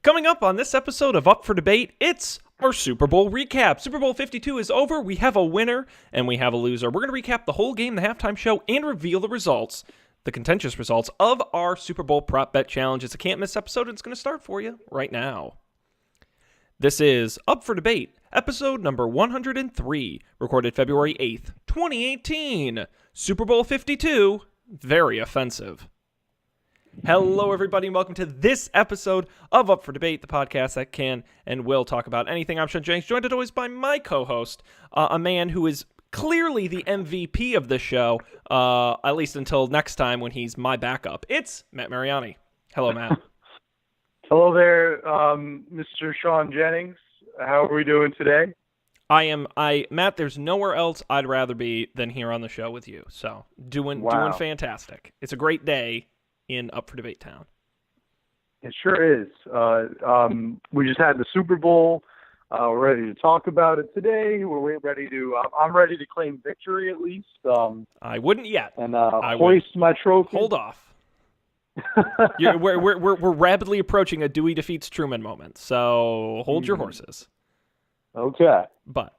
Coming up on this episode of Up for Debate, it's our Super Bowl recap. Super Bowl 52 is over. We have a winner and we have a loser. We're going to recap the whole game, the halftime show, and reveal the results, the contentious results of our Super Bowl prop bet challenge. It's a can't miss episode, and it's going to start for you right now. This is Up for Debate, episode number 103, recorded February 8th, 2018. Super Bowl 52, very offensive. Hello, everybody, and welcome to this episode of Up for Debate, the podcast that can and will talk about anything. I'm Sean Jennings, joined as always by my co-host, a man who is clearly the MVP of the show, at least until next time when he's my backup. It's Matt Mariani. Hello, Matt. Hello there, Mr. Sean Jennings. How are we doing today? Matt, there's nowhere else I'd rather be than here on the show with you. So, doing fantastic. It's a great day in Up for Debate Town. It sure is. We just had the Super Bowl. We're ready to talk about it today. I'm ready to claim victory at least. I wouldn't yet. And hoist my trophy. Hold off. We're rapidly approaching a Dewey defeats Truman moment, so hold your horses. Okay. But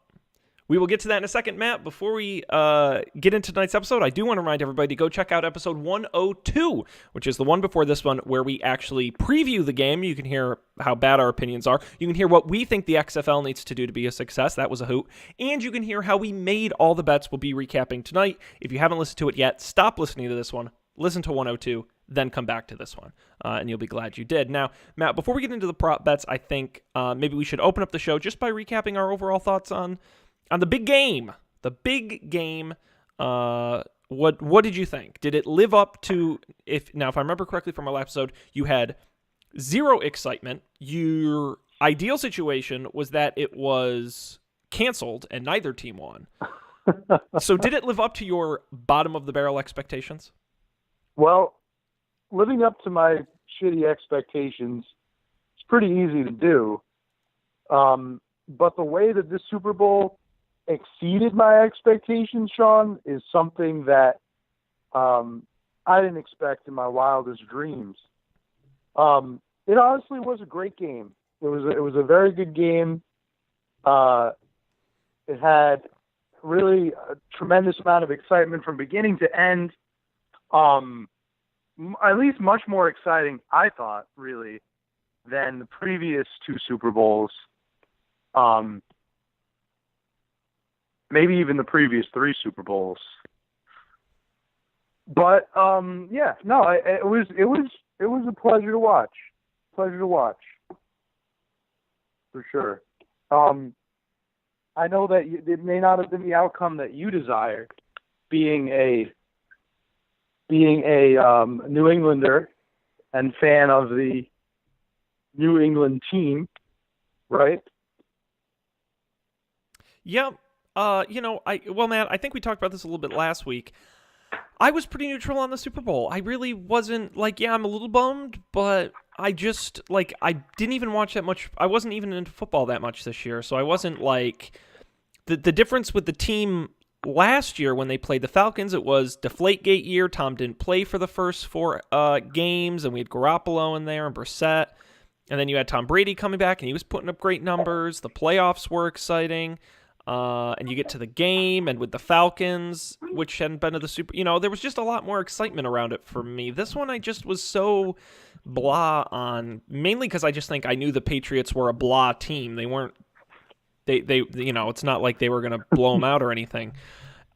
we will get to that in a second, Matt. Before we get into tonight's episode, I do want to remind everybody to go check out episode 102, which is the one before this one, where we actually preview the game. You can hear how bad our opinions are. You can hear what we think the XFL needs to do to be a success. That was a hoot. And you can hear how we made all the bets we'll be recapping tonight. If you haven't listened to it yet, stop listening to this one. Listen to 102, then come back to this one, and you'll be glad you did. Now, Matt, before we get into the prop bets, I think maybe we should open up the show just by recapping our overall thoughts on the big game. The big game. What did you think? Did it live up to if I remember correctly from our last episode, you had zero excitement. Your ideal situation was that it was canceled and neither team won. So did it live up to your bottom of the barrel expectations? Well, living up to my shitty expectations, it's pretty easy to do. But the way that this Super Bowl exceeded my expectations, Sean, is something that I didn't expect in my wildest dreams. It honestly was a great game. It was a very good game. It had really a tremendous amount of excitement from beginning to end. At least much more exciting, I thought, really, than the previous two Super Bowls. Maybe even the previous three Super Bowls. But it was a pleasure to watch. For sure. I know that it may not have been the outcome that you desired, being a New Englander and fan of the New England team, right? Yeah. Matt, I think we talked about this a little bit last week. I was pretty neutral on the Super Bowl. I really wasn't I'm a little bummed, but I just, I didn't even watch that much. I wasn't even into football that much this year, so I wasn't the difference with the team last year when they played the Falcons. It was Deflategate year. Tom didn't play for the first four games, and we had Garoppolo in there and Brissett. And then you had Tom Brady coming back, and he was putting up great numbers. The playoffs were exciting. And you get to the game, and with the Falcons, which hadn't been to the Super, there was just a lot more excitement around it for me. This one I just was so blah on, mainly because I just think I knew the Patriots were a blah team. They weren't, it's not like they were going to blow them out or anything.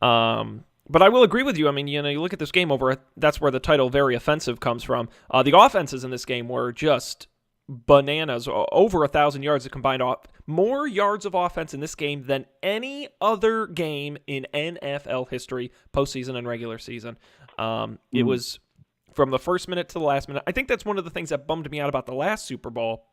But I will agree with you. I mean, you look at this game that's where the title very offensive comes from. The offenses in this game were just bananas, over 1,000 yards of combined more yards of offense in this game than any other game in NFL history, postseason and regular season. It was from the first minute to the last minute. I think that's one of the things that bummed me out about the last Super Bowl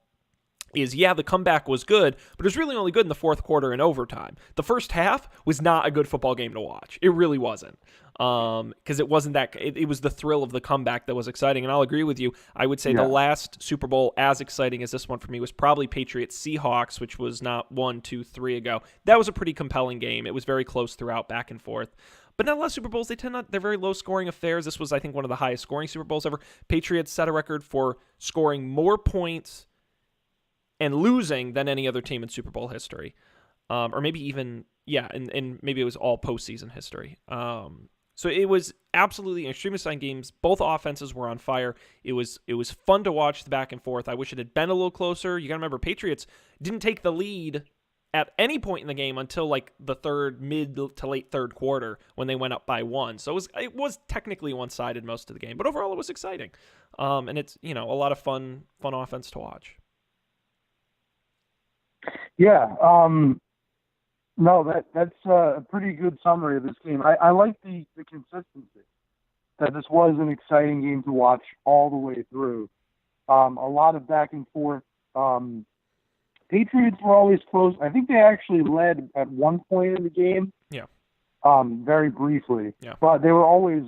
is, the comeback was good, but it was really only good in the fourth quarter and overtime. The first half was not a good football game to watch. It really wasn't. Because it wasn't it was the thrill of the comeback that was exciting. And I'll agree with you. I would say the last Super Bowl as exciting as this one for me was probably Patriots-Seahawks, which was not 1, 2, 3 ago. That was a pretty compelling game. It was very close throughout, back and forth. But not a lot of Super Bowls, they're very low-scoring affairs. This was, I think, one of the highest-scoring Super Bowls ever. Patriots set a record for scoring more points and losing than any other team in Super Bowl history. Or maybe even, and maybe it was all postseason history. So it was absolutely an extremely exciting games. Both offenses were on fire. It was fun to watch the back and forth. I wish it had been a little closer. You got to remember, Patriots didn't take the lead at any point in the game until like the mid to late third quarter when they went up by 1. So it was technically one-sided most of the game, but overall it was exciting. And it's, a lot of fun offense to watch. Yeah. No, that's a pretty good summary of this game. I like the consistency, that this was an exciting game to watch all the way through. A lot of back and forth. Patriots were always close. I think they actually led at one point in the game. Yeah. Very briefly. Yeah. But they were always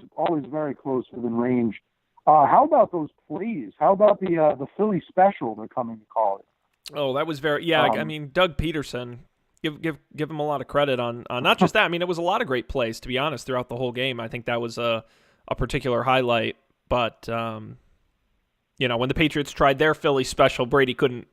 very close within range. How about those plays? How about the Philly special they're coming to call it? Oh, that was very I mean, Doug Peterson, give him a lot of credit on not just that. I mean, it was a lot of great plays, to be honest, throughout the whole game. I think that was a particular highlight. But when the Patriots tried their Philly special, Brady couldn't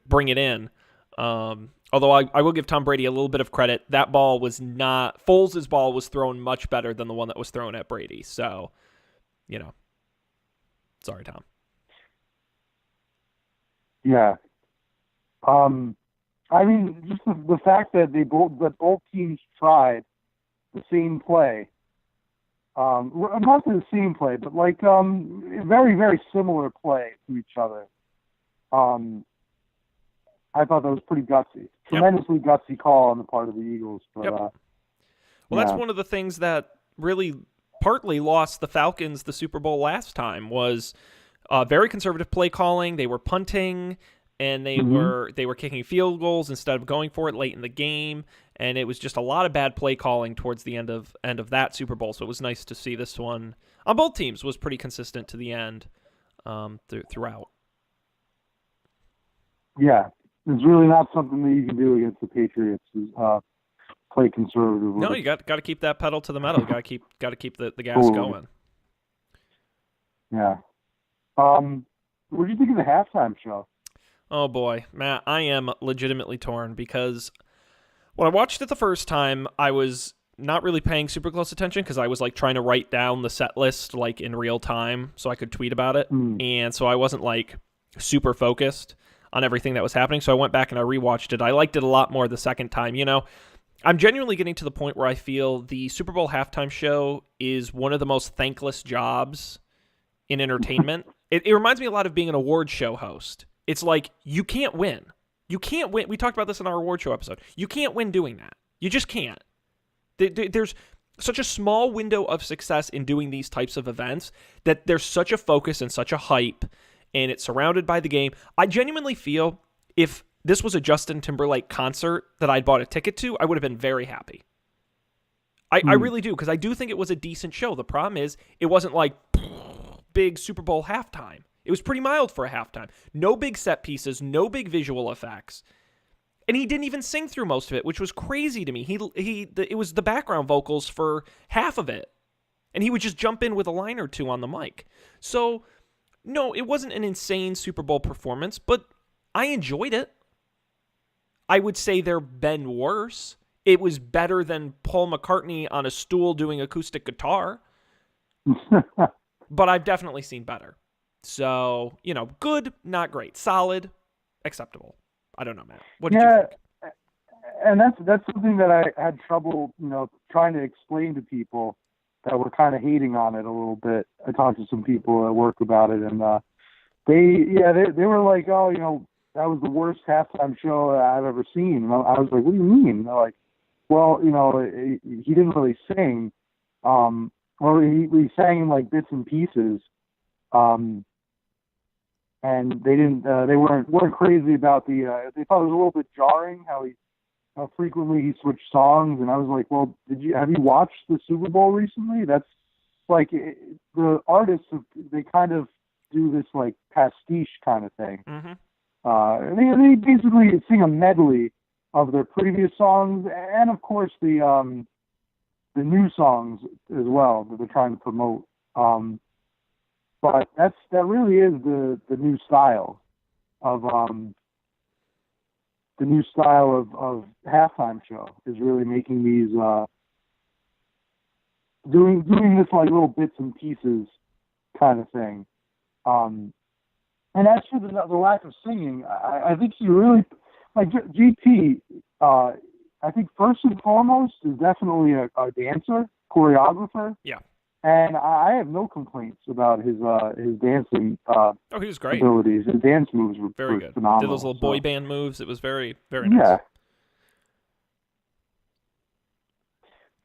bring it in. Although I will give Tom Brady a little bit of credit. That ball was not Foles' ball was thrown much better than the one that was thrown at Brady. So, sorry, Tom. Yeah. I mean, just the fact that both teams tried the same play. Not the same play, but like very, very similar play to each other. I thought that was pretty gutsy. Tremendously gutsy call on the part of the Eagles. But, Well, that's one of the things that really partly lost the Falcons the Super Bowl last time was very conservative play calling. They were punting, and they were kicking field goals instead of going for it late in the game, and it was just a lot of bad play calling towards the end of that Super Bowl. So it was nice to see this one on both teams was pretty consistent to the end throughout. Yeah, it's really not something that you can do against the Patriots. Play conservatively. No, you got to keep that pedal to the metal. You got to keep the gas going. Yeah. What do you think of the halftime show? Oh boy, Matt, I am legitimately torn because when I watched it the first time, I was not really paying super close attention because I was like trying to write down the set list like in real time so I could tweet about it, and so I wasn't like super focused on everything that was happening. So I went back and I rewatched it. I liked it a lot more the second time. I'm genuinely getting to the point where I feel the Super Bowl halftime show is one of the most thankless jobs in entertainment. It reminds me a lot of being an award show host. It's like, you can't win. You can't win. We talked about this in our award show episode. You can't win doing that. You just can't. There's such a small window of success in doing these types of events that there's such a focus and such a hype, and it's surrounded by the game. I genuinely feel if this was a Justin Timberlake concert that I'd bought a ticket to, I would have been very happy. I really do, because I do think it was a decent show. The problem is, it wasn't like big Super Bowl halftime. It was pretty mild for a halftime. No big set pieces, no big visual effects. And he didn't even sing through most of it, which was crazy to me. It was the background vocals for half of it. And he would just jump in with a line or two on the mic. So, no, it wasn't an insane Super Bowl performance, but I enjoyed it. I would say there have been worse. It was better than Paul McCartney on a stool doing acoustic guitar. But I've definitely seen better. So, good, not great. Solid, acceptable. I don't know, Matt. What did you think? And that's something that I had trouble, trying to explain to people that were kind of hating on it a little bit. I talked to some people at work about it, and they were like, oh, that was the worst halftime show I've ever seen. And I was like, what do you mean? And they're like, well, he didn't really sing. Or he sang in like bits and pieces. And they weren't crazy about they thought it was a little bit jarring how frequently he switched songs. And I was like, well, have you watched the Super Bowl recently? That's like the artists, they kind of do this like pastiche kind of thing. Mm-hmm. They basically sing a medley of their previous songs and of course the new songs as well that they're trying to promote. But that really is the new style. of the new style of halftime show is really making these doing this like little bits and pieces kind of thing. And as for the lack of singing, I think he really, like GT, I think first and foremost is definitely a dancer, choreographer. Yeah. And I have no complaints about his dancing He was great. abilities. His dance moves were Very good. phenomenal. Did those little boy band moves. It was very, very nice. Yeah.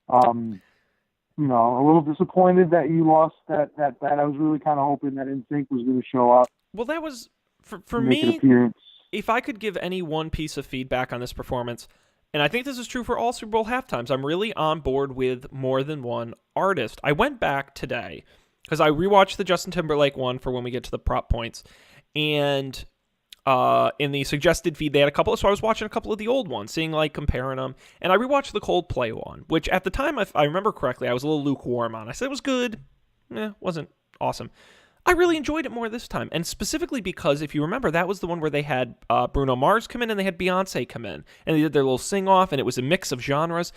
A little disappointed that you lost that. I was really kind of hoping that NSYNC was going to show up. Well, that was, for make an me, appearance. If I could give any one piece of feedback on this performance, and I think this is true for all Super Bowl halftimes, I'm really on board with more than one artist. I went back today because I rewatched the Justin Timberlake one for when we get to the prop points, and in the suggested feed they had a couple, so I was watching a couple of the old ones, seeing like comparing them, and I rewatched the Coldplay one, which at the time, if I remember correctly, I was a little lukewarm on. I said it was good, wasn't awesome. I really enjoyed it more this time, and specifically because, if you remember, that was the one where they had Bruno Mars come in and they had Beyonce come in, and they did their little sing-off, and it was a mix of genres.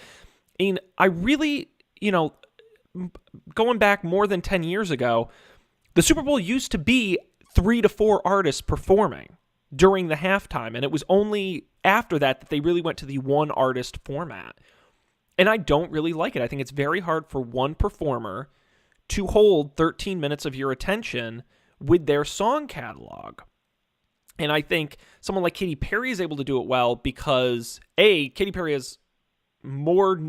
And I really, going back more than 10 years ago, the Super Bowl used to be 3 to 4 artists performing during the halftime, and it was only after that they really went to the one artist format. And I don't really like it. I think it's very hard for one performer to hold 13 minutes of your attention with their song catalog. And I think someone like Katy Perry is able to do it well because, Katy Perry has more,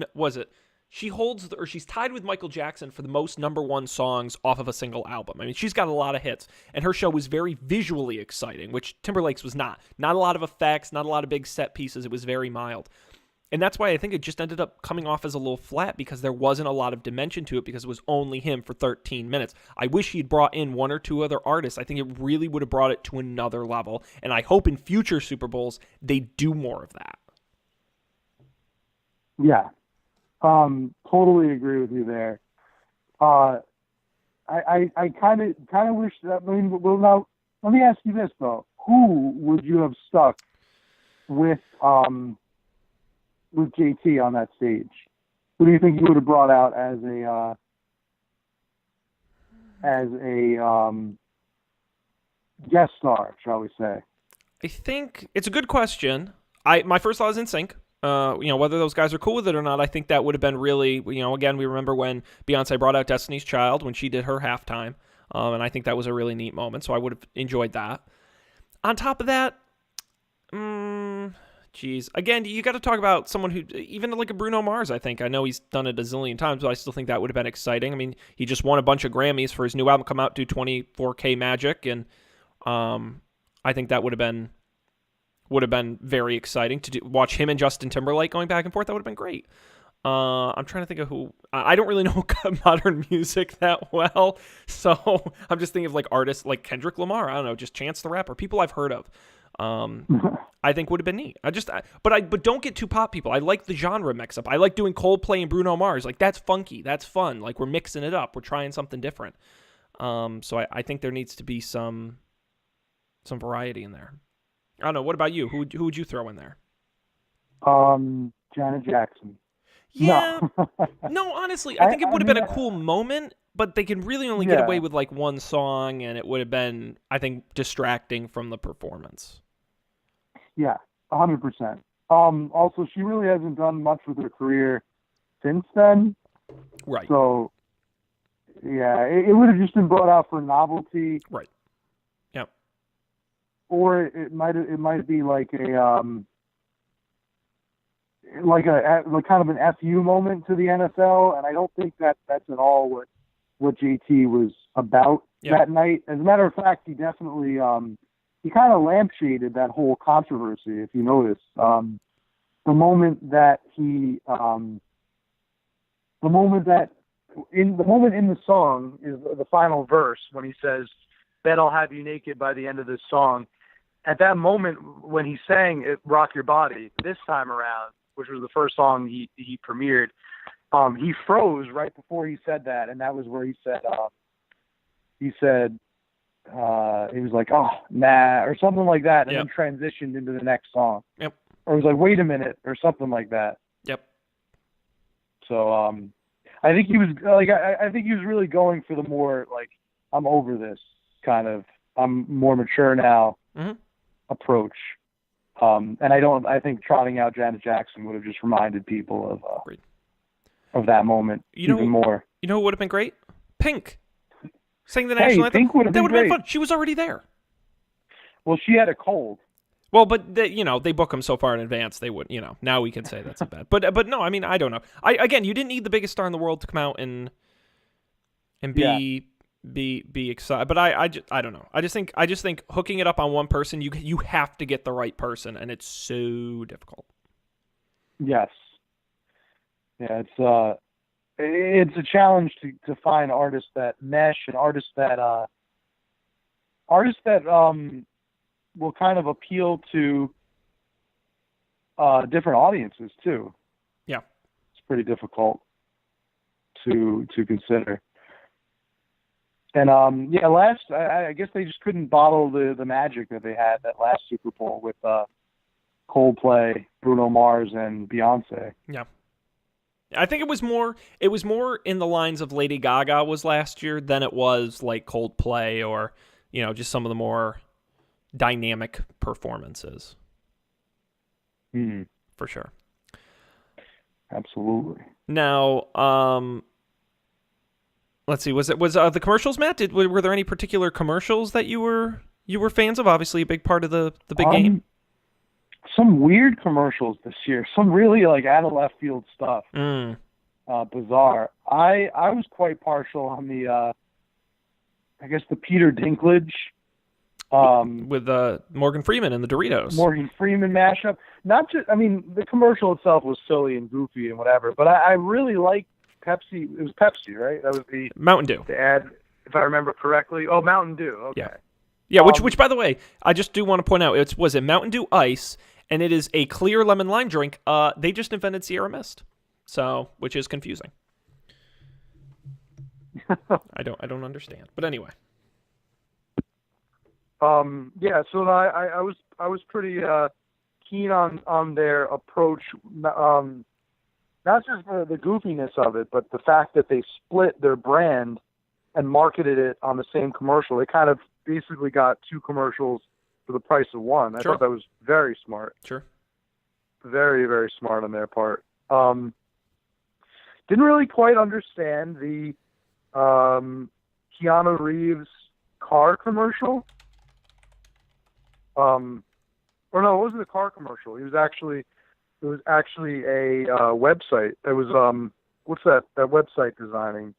she's tied with Michael Jackson for the most number one songs off of a single album. I mean, she's got a lot of hits, and her show was very visually exciting, which Timberlake's was not. Not a lot of effects, not a lot of big set pieces. It was very mild. And that's why I think it just ended up coming off as a little flat because there wasn't a lot of dimension to it because it was only him for 13 minutes. I wish he'd brought in one or two other artists. I think it really would have brought it to another level. And I hope in future Super Bowls they do more of that. Yeah. Totally agree with you there. I kind of wish that. Well, now let me ask you this though: who would you have stuck with JT on that stage? Who do you think you would have brought out as a guest star, shall we say? I think it's a good question. My first thought is NSYNC. Whether those guys are cool with it or not, I think that would have been really, again, we remember when Beyonce brought out Destiny's Child when she did her halftime, and I think that was a really neat moment, so I would have enjoyed that. On top of that, again, you got to talk about someone who, even like a Bruno Mars, I think. I know he's done it a zillion times, but I still think that would have been exciting. I mean, he just won a bunch of Grammys for his new album come out, do 24K Magic, and I think that would have been very exciting to watch him and Justin Timberlake going back and forth. That would have been great. I'm trying to think of who. I don't really know modern music that well, so I'm just thinking of like artists like Kendrick Lamar. I don't know, just Chance the Rapper, people I've heard of. I think would have been neat. But don't get too pop people. I like the genre mix up. I like doing Coldplay and Bruno Mars. Like that's funky, that's fun. Like we're mixing it up. We're trying something different. So I think there needs to be some variety in there. I don't know. What about you? Who would you throw in there? Janet Jackson. Yeah. No, honestly, I think it would have been a cool moment, but they can really only get away with like one song, and it would have been, I think, distracting from the performance. Yeah, 100%. Also, she really hasn't done much with her career since then. Right. So, yeah, it would have just been brought out for novelty. Right. Yep. Or it might be like a kind of an FU moment to the NFL, and I don't think that's at all what JT was about that night. As a matter of fact, he definitely he kind of lampshaded that whole controversy. If you notice, the moment in the song is the final verse when he says, "Bet I'll have you naked by the end of this song." At that moment when he sang "Rock Your Body" this time around, which was the first song he premiered, he froze right before he said that, and that was where he said, he was like, "Oh, nah," or something like that, and Yep. then transitioned into the next song. Yep. Or it was like, "Wait a minute," or something like that. Yep. So I think he was like, I think he was really going for the more like, "I'm over this," kind of, "I'm more mature now" Mm-hmm. approach. And I think trotting out Janet Jackson would have just reminded people of that moment even more. You know who would have been great? Pink. Sang the Hey, national anthem. Pink would have That been would have been great. fun. She was already there. Well, she had a cold. Well, but they book them so far in advance. They would, now we can say that's a bad. But no, I mean, I don't know. Again, you didn't need the biggest star in the world to come out and be excited. But I don't know. I just think hooking it up on one person, you have to get the right person, and it's so difficult. Yes. Yeah, it's a challenge to find artists that mesh and artists that will kind of appeal to different audiences too. Yeah. It's pretty difficult to consider. And I guess they just couldn't bottle the magic that they had that last Super Bowl with Coldplay, Bruno Mars, and Beyonce. Yeah. I think it was more in the lines of Lady Gaga was last year than it was like Coldplay or, just some of the more dynamic performances. For sure. Absolutely. Now, let's see. Was the commercials, Matt? Were there any particular commercials that you were fans of? Obviously, a big part of the big game. Some weird commercials this year. Some really like out of left field stuff. Bizarre. I was quite partial on the I guess the Peter Dinklage with Morgan Freeman and the Doritos. Morgan Freeman mashup. Not just, I mean, the commercial itself was silly and goofy and whatever, but I really liked Pepsi. It was Pepsi, right? That was the Mountain Dew. The ad, if I remember correctly. Oh, Mountain Dew. Okay. Yeah. Which by the way, I just do want to point out, was it Mountain Dew Ice, and it is a clear lemon lime drink. They just invented Sierra Mist, which is confusing. I don't understand, but anyway. Yeah, so I was pretty keen on their approach, not just the goofiness of it, but the fact that they split their brand and marketed it on the same commercial. They kind of basically got two commercials for the price of one. I thought that was very smart. Sure. Very, very smart on their part. Didn't really quite understand the Keanu Reeves car commercial. Or no, it wasn't a car commercial. It was actually a website. It was what's that website designing?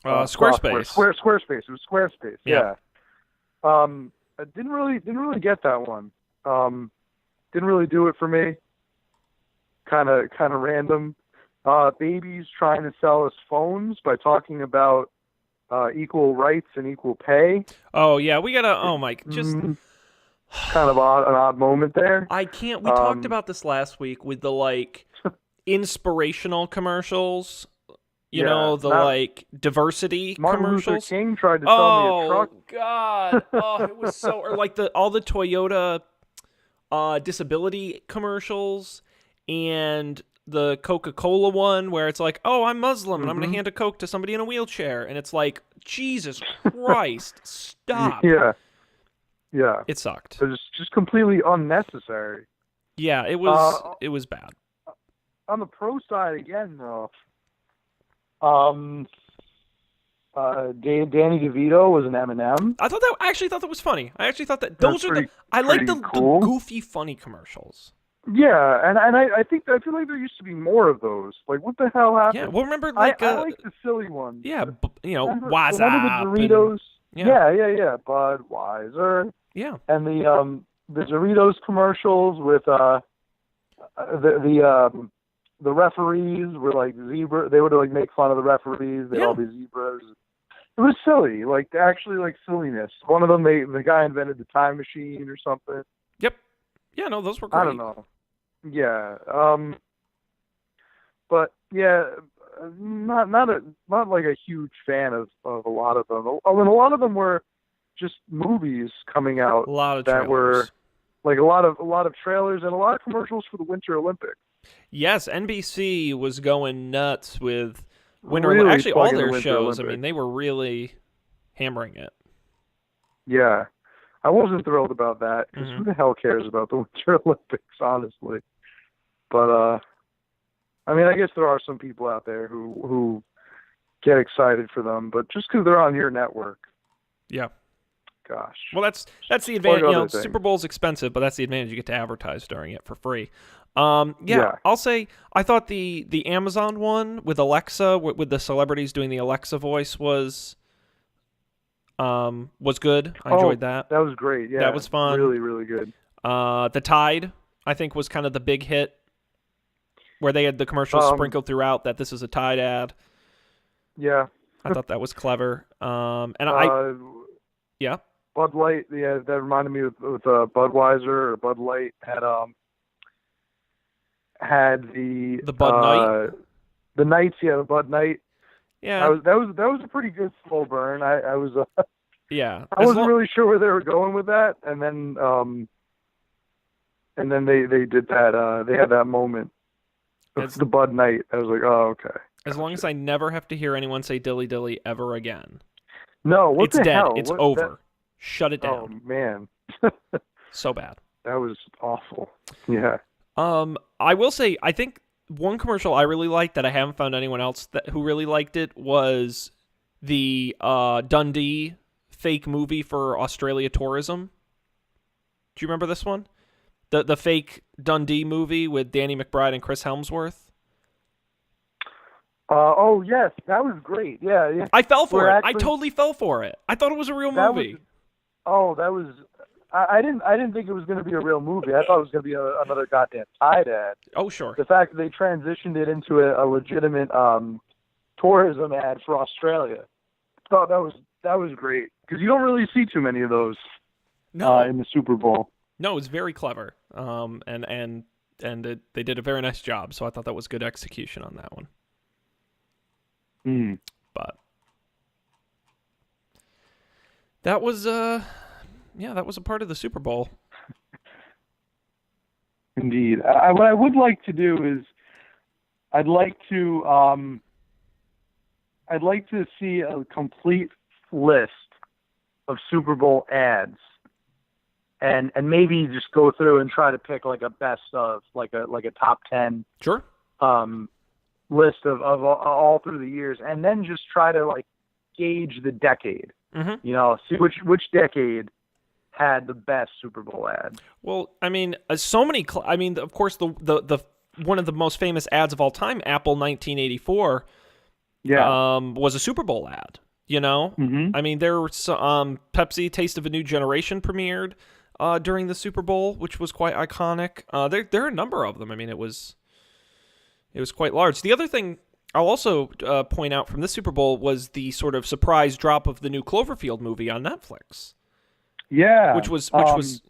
Squarespace. Squarespace. It was Squarespace. Yeah. I didn't really get that one. Didn't really do it for me. Kind of random. Babies trying to sell us phones by talking about equal rights and equal pay. Oh yeah, we gotta. Oh my, just. Kind of an odd moment there. I can't. We talked about this last week with the inspirational commercials. Diversity Martin commercials. Luther King tried to sell me a truck. Oh God! Oh, it was so. Or all the Toyota disability commercials and the Coca-Cola one where it's like, oh, I'm Muslim and I'm going to hand a Coke to somebody in a wheelchair, and it's like, Jesus Christ, stop. Yeah. It sucked. It was just completely unnecessary. Yeah, it was bad. On the pro side again, though, Danny DeVito was an M&M. I actually thought that was funny. I actually thought that those are I like the goofy, funny commercials. Yeah, and I feel like there used to be more of those. Like, what the hell happened? Yeah, well, remember I like the silly ones. Yeah, remember What's the up? Doritos. And, yeah. Budweiser. Yeah. And the Doritos commercials with the referees were like zebra. They would make fun of the referees. They had all these zebras. It was silly, actually silliness. One of them, the guy invented the time machine or something. Yep. Yeah, no, those were great. I don't know. Yeah. But yeah, not like a huge fan of a lot of them. I mean, a lot of them were just movies coming out A lot of that trailers. were like a lot of trailers and a lot of commercials for the Winter Olympics. Yes, NBC was going nuts with Really actually all plugging the their Winter shows. I Olympics. mean, they were really hammering it. Yeah, I wasn't thrilled about that because Mhm. who the hell cares about the Winter Olympics, honestly? But I mean, I guess there are some people out there who get excited for them, but just because they're on your network, Yeah. gosh. Well, that's the Plug advantage. You know, other things. Super Bowl's expensive, but that's the advantage. You get to advertise during it for free. Yeah. I'll say I thought the Amazon one with Alexa, with the celebrities doing the Alexa voice was good. I enjoyed that. That was great. Yeah, That was fun. Really, really good. The Tide, I think, was kind of the big hit, where they had the commercials sprinkled throughout that this is a Tide ad. Yeah. I thought that was clever. And yeah. Bud Light. Yeah, that reminded me with Budweiser or Bud Light had the Bud Night? the Nights. Yeah, the Bud Night. Yeah. That was a pretty good slow burn. I was Yeah. I wasn't really sure where they were going with that, and then they did that. They had that moment. It's the Bud Night. I was like, oh, okay. As long as I never have to hear anyone say dilly dilly ever again. No, what It's the dead. hell? It's What- over. Shut it Oh down. man, So bad. that was awful. Yeah. I will say, I think one commercial I really liked that I haven't found anyone else who really liked it was the Dundee fake movie for Australia tourism. Do you remember this one? The fake Dundee movie with Danny McBride and Chris Helmsworth. Oh yes, that was great. Yeah, yeah. I fell for We're it. I actually- totally fell for it. I thought it was a real That movie. That was. I didn't think it was going to be a real movie. I thought it was going to be another goddamn Tide ad. Oh, sure. The fact that they transitioned it into a legitimate tourism ad for Australia, I thought that was great because you don't really see too many of those No, in the Super Bowl. no, it's very clever. They did a very nice job. So I thought that was good execution on that one. Mm. But that was that was a part of the Super Bowl. Indeed. What I would like to do is, I'd like to see a complete list of Super Bowl ads, and maybe just go through and try to pick like a best of, like a top 10 Sure. list of all through the years, and then just try to like gauge the decade. Mm-hmm. You know, see which decade had the best Super Bowl ad. Well, I mean, so many. I mean, of course, the one of the most famous ads of all time, Apple 1984, was a Super Bowl ad. You know, Mm-hmm. I mean, there were some Pepsi Taste of a New Generation premiered during the Super Bowl, which was quite iconic. There are a number of them. I mean, it was quite large. The other thing I'll also point out from this Super Bowl was the sort of surprise drop of the new Cloverfield movie on Netflix. Yeah, Which was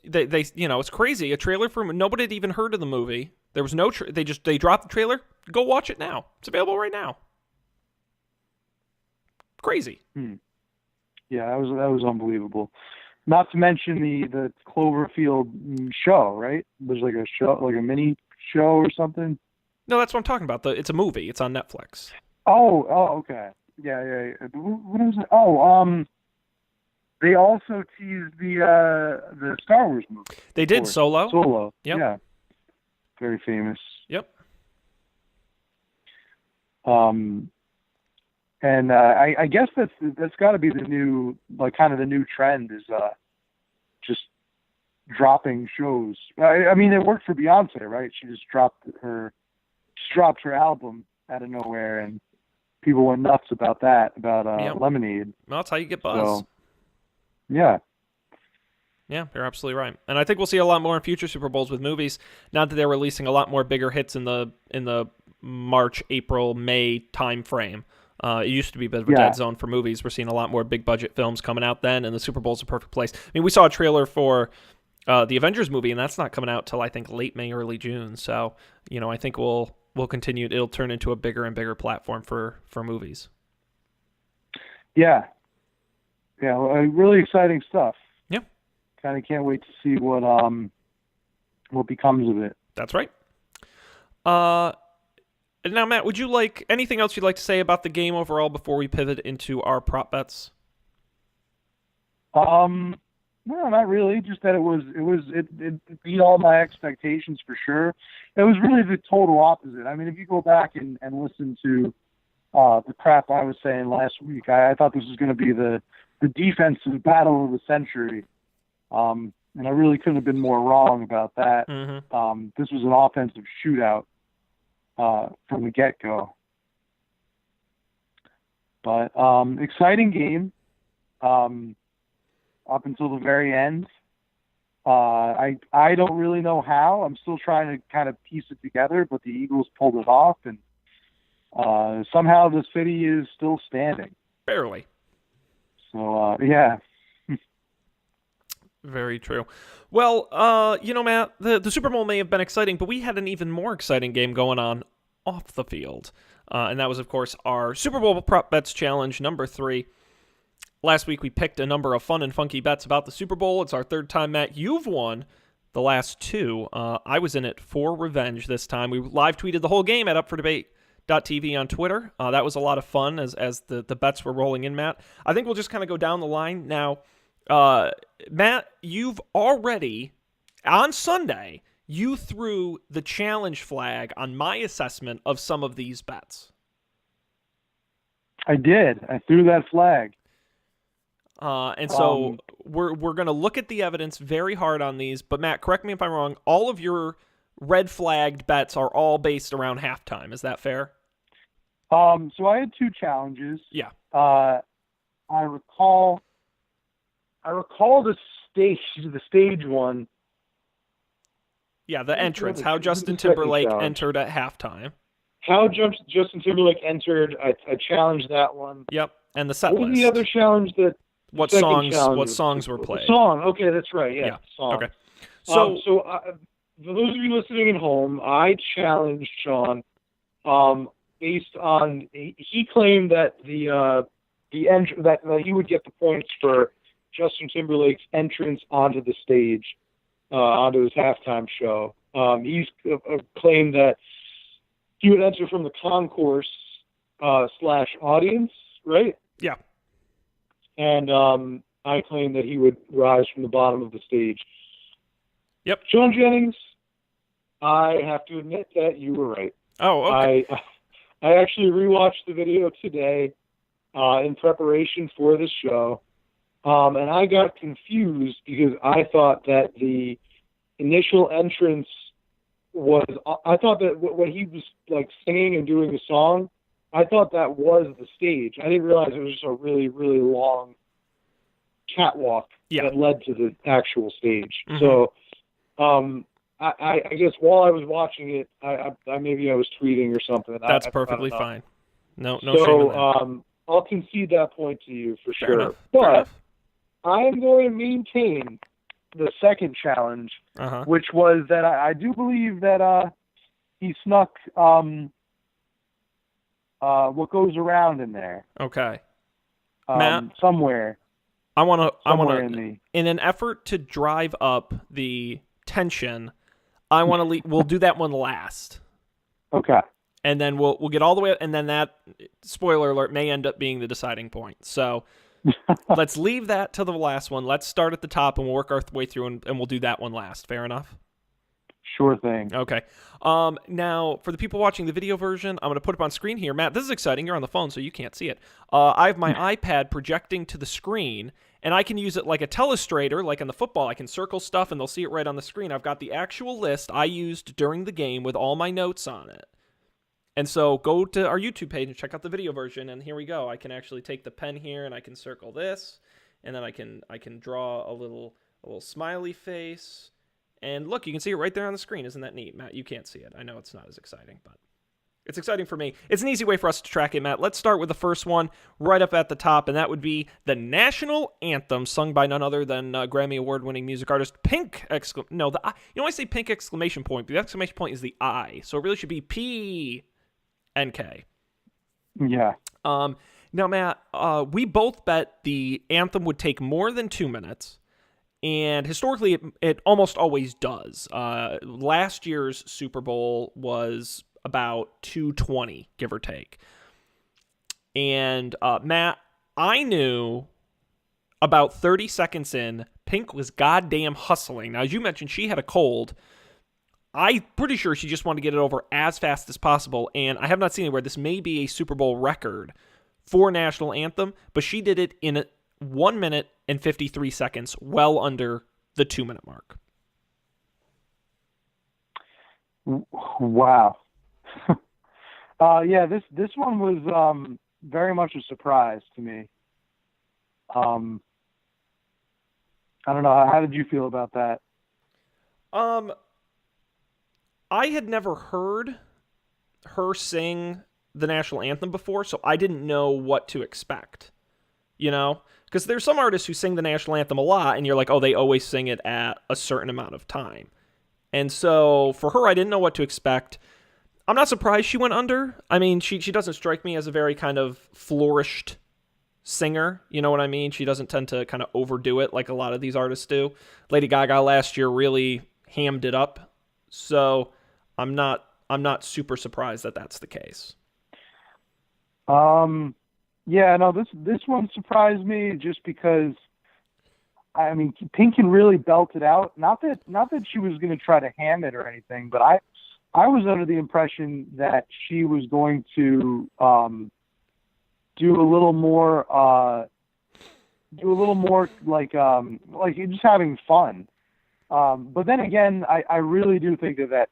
they you know, it's crazy. A trailer for nobody had even heard of the movie. There was no they dropped the trailer. Go watch it now. It's available right now. Crazy. Yeah, that was unbelievable. Not to mention the Cloverfield show, right? There's like a show, like a mini show or something. No, that's what I'm talking about. It's a movie. It's on Netflix. Oh, okay. Yeah. What was it? Oh, they also teased the Star Wars movie. They did Of course. Solo. Solo. Yep. Yeah. Very famous. Yep. And I guess that's got to be the new, like, kind of the new trend is just dropping shows. I mean, it worked for Beyonce, right? She just dropped her album out of nowhere, and people went nuts about that, about Yep. Lemonade. Well, that's how you get buzz. So, yeah. Yeah, you're absolutely right. And I think we'll see a lot more in future Super Bowls with movies. Now that they're releasing a lot more bigger hits in the March, April, May time frame. It used to be a bit of a dead zone for movies. We're seeing a lot more big budget films coming out then, and the Super Bowl's a perfect place. I mean, we saw a trailer for the Avengers movie, and that's not coming out till I think late May, early June. So, you know, I think we'll continue. It'll turn into a bigger and bigger platform for movies. Yeah. yeah, really exciting stuff. Yeah, Kind of can't wait to see what becomes of it. that's right. Uh, Now, Matt, would you like anything else you'd like to say about the game overall before we pivot into our prop bets? No, not really. Just that it beat all my expectations for sure. It was really the total opposite. I mean, if you go back and listen to the crap I was saying last week, I thought this was going to be the defensive battle of the century. And I really couldn't have been more wrong about that. Mm-hmm. This was an offensive shootout from the get-go. But exciting game up until the very end. I don't really know how. I'm still trying to kind of piece it together, but the Eagles pulled it off, and somehow the city is still standing. Barely. So, yeah. Very true. Well, Matt, the Super Bowl may have been exciting, but we had an even more exciting game going on off the field. And that was, of course, our Super Bowl Prop Bets Challenge number 3. Last week, we picked a number of fun and funky bets about the Super Bowl. It's our third time, Matt. You've won the last 2. I was in it for revenge this time. We live tweeted the whole game at UpForDebate.tv on Twitter. That was a lot of fun as the bets were rolling in, Matt. I think we'll just kind of go down the line now. Matt, you've already, on Sunday, you threw the challenge flag on my assessment of some of these bets. I did. I threw that flag. And so we're going to look at the evidence very hard on these. But, Matt, correct me if I'm wrong. All of your red flagged bets are all based around halftime. Is that fair? So I had 2 challenges. Yeah. I recall the stage one. Yeah, the entrance. How Justin Timberlake entered at halftime. How Justin Timberlake entered. I challenged that one. Yep. And the set what list. was the other challenge that? What songs were played? Song. Okay, that's right. Yeah. Song. Okay. So, for those of you listening at home, I challenged Sean, based on he claimed that that he would get the points for Justin Timberlake's entrance onto the stage, onto his halftime show. He's claimed that he would enter from the concourse / audience, right? Yeah. And I claim that he would rise from the bottom of the stage. Yep. Sean Jennings, I have to admit that you were right. Oh, okay. I actually rewatched the video today in preparation for this show, and I got confused because I thought that the initial entrance was. I thought that when he was like singing and doing the song, I thought that was the stage. I didn't realize it was just a really, really long catwalk that led to the actual stage. Mm-hmm. So, I guess while I was watching it, I maybe I was tweeting or something. That's perfectly fine. No shame in that. I'll concede that point to you for Fair sure. enough. But I am going to maintain the second challenge, which was that I do believe that he snuck what goes around in there. Okay. Matt, somewhere. I want to in an effort to drive up the tension, I want to we'll do that one last. Okay. And then we'll get all the way, and then that, spoiler alert, may end up being the deciding point. So let's leave that to the last one. Let's start at the top, and we'll work our way through, and we'll do that one last. Fair enough? Sure thing. Okay. Now, for the people watching the video version, I'm going to put up on screen here. Matt, this is exciting. You're on the phone, so you can't see it. I have my iPad projecting to the screen, and I can use it like a telestrator, like in the football. I can circle stuff, and they'll see it right on the screen. I've got the actual list I used during the game with all my notes on it. And so go to our YouTube page and check out the video version, and here we go. I can actually take the pen here, and I can circle this, and then I can draw a little smiley face. And look, you can see it right there on the screen. Isn't that neat, Matt? You can't see it. I know it's not as exciting, but it's exciting for me. It's an easy way for us to track it, Matt. Let's start with the first one right up at the top, and that would be the national anthem sung by none other than Grammy Award-winning music artist Pink! No, I say Pink exclamation point, but the exclamation point is the I, so it really should be P-N-K. Yeah. Now, Matt, we both bet the anthem would take more than 2 minutes, and historically, it almost always does. Last year's Super Bowl was about 2:20, give or take. And Matt, I knew about 30 seconds in, Pink was goddamn hustling. Now, as you mentioned, she had a cold. I'm pretty sure she just wanted to get it over as fast as possible, and I have not seen anywhere. This may be a Super Bowl record for National Anthem, but she did it in 1 minute and 53 seconds, well under the 2-minute mark. Wow. Yeah, this one was very much a surprise to me. I don't know. How did you feel about that? I had never heard her sing the national anthem before, so I didn't know what to expect. You know? Because there's some artists who sing the national anthem a lot, and you're like, oh, they always sing it at a certain amount of time. And so for her, I didn't know what to expect. I'm not surprised she went under. I mean, she doesn't strike me as a very kind of flourished singer. You know what I mean? She doesn't tend to kind of overdo it like a lot of these artists do. Lady Gaga last year really hammed it up. So I'm not super surprised that that's the case. Yeah, no, this one surprised me just because, I mean, Pink can really belt it out. Not that she was going to try to ham it or anything, but I was under the impression that she was going to do a little more like just having fun. But then again, I really do think that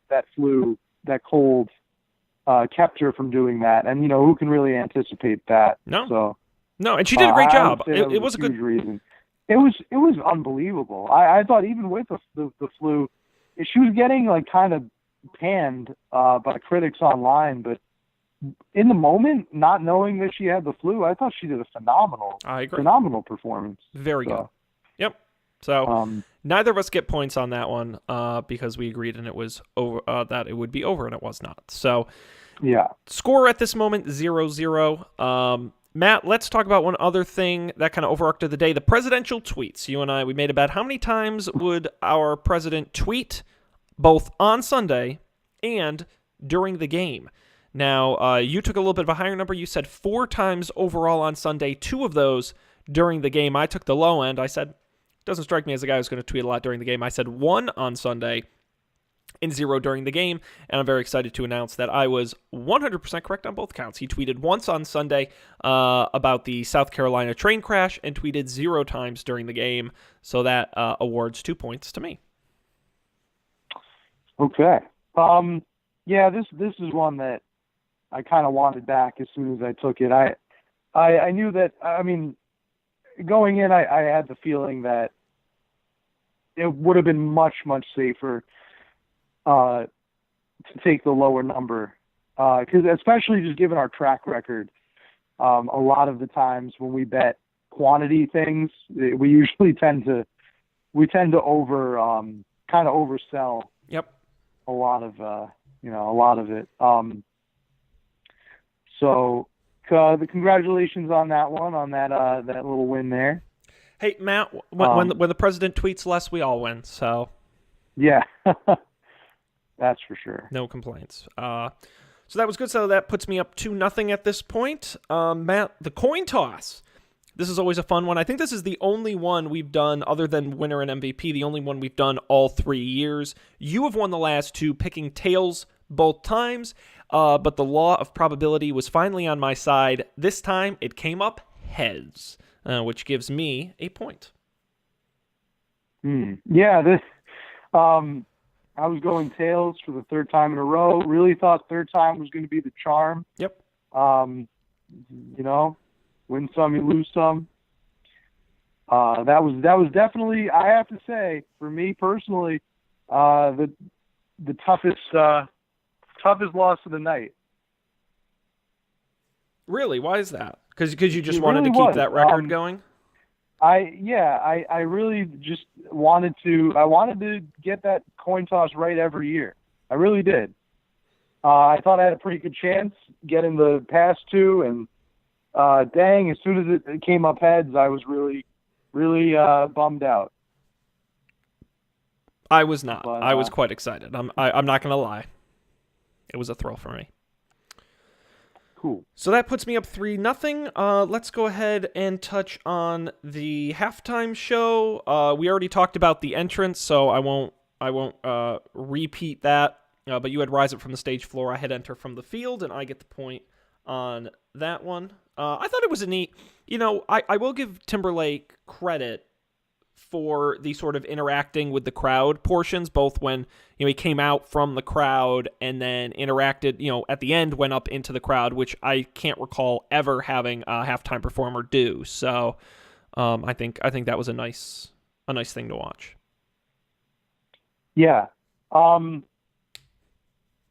cold kept her from doing that. And, you know, who can really anticipate that? No, and she did a great job. It was a good reason. It was unbelievable. I thought even with the flu, she was getting like kind of panned by critics online, but in the moment, not knowing that she had the flu, I thought she did a phenomenal performance. Very good. Yep. So neither of us get points on that one because we agreed and it was over that it would be over and it was not. So yeah. Score at this moment 0-0. Matt, let's talk about one other thing that kind of overarched the day: the presidential tweets. You and I, we made a bet. How many times would our president tweet, both on Sunday and during the game? Now, you took a little bit of a higher number. You said 4 times overall on Sunday, 2 of those during the game. I took the low end. I said, doesn't strike me as a guy who's going to tweet a lot during the game. I said 1 on Sunday and 0 during the game, and I'm very excited to announce that I was 100% correct on both counts. He tweeted once on Sunday about the South Carolina train crash and tweeted 0 times during the game, so that awards 2 points to me. Okay. Yeah, this is one that I kind of wanted back as soon as I took it. I knew that, I mean, going in, I had the feeling that it would have been much, much safer to take the lower number. Because especially just given our track record, a lot of the times when we bet quantity things, we usually tend to oversell. Yep. A lot of it. So the congratulations on that one, on that little win there. Hey, Matt, when the president tweets less, we all win. So yeah, that's for sure. No complaints. So that was good. So that puts me up 2-0 at this point. Matt, the coin toss. This is always a fun one. I think this is the only one we've done, other than winner and MVP, the only one we've done all 3 years. You have won the last 2, picking tails both times, but the law of probability was finally on my side. This time, it came up heads, which gives me a point. Yeah, I was going tails for the 3rd time in a row. Really thought 3rd time was going to be the charm. Yep. Win some, you lose some. That was definitely, I have to say, for me personally, the toughest loss of the night. Really? Why is that? Because you just It wanted really to keep was. that record going? I really just wanted to get that coin toss right every year. I really did. I thought I had a pretty good chance getting the past 2, and dang, as soon as it came up heads, I was really, really bummed out. I was not. But, I was quite excited. I'm not gonna lie. It was a thrill for me. Cool. So that puts me up 3-0. Let's go ahead and touch on the halftime show. We already talked about the entrance, so I won't repeat that. But you had Rise Up from the stage floor. I had Enter from the field, and I get the point on that one. I thought it was a neat. I will give Timberlake credit for the sort of interacting with the crowd portions, both when he came out from the crowd and then interacted, at the end went up into the crowd, which I can't recall ever having a halftime performer do. So I think that was a nice thing to watch. Yeah. I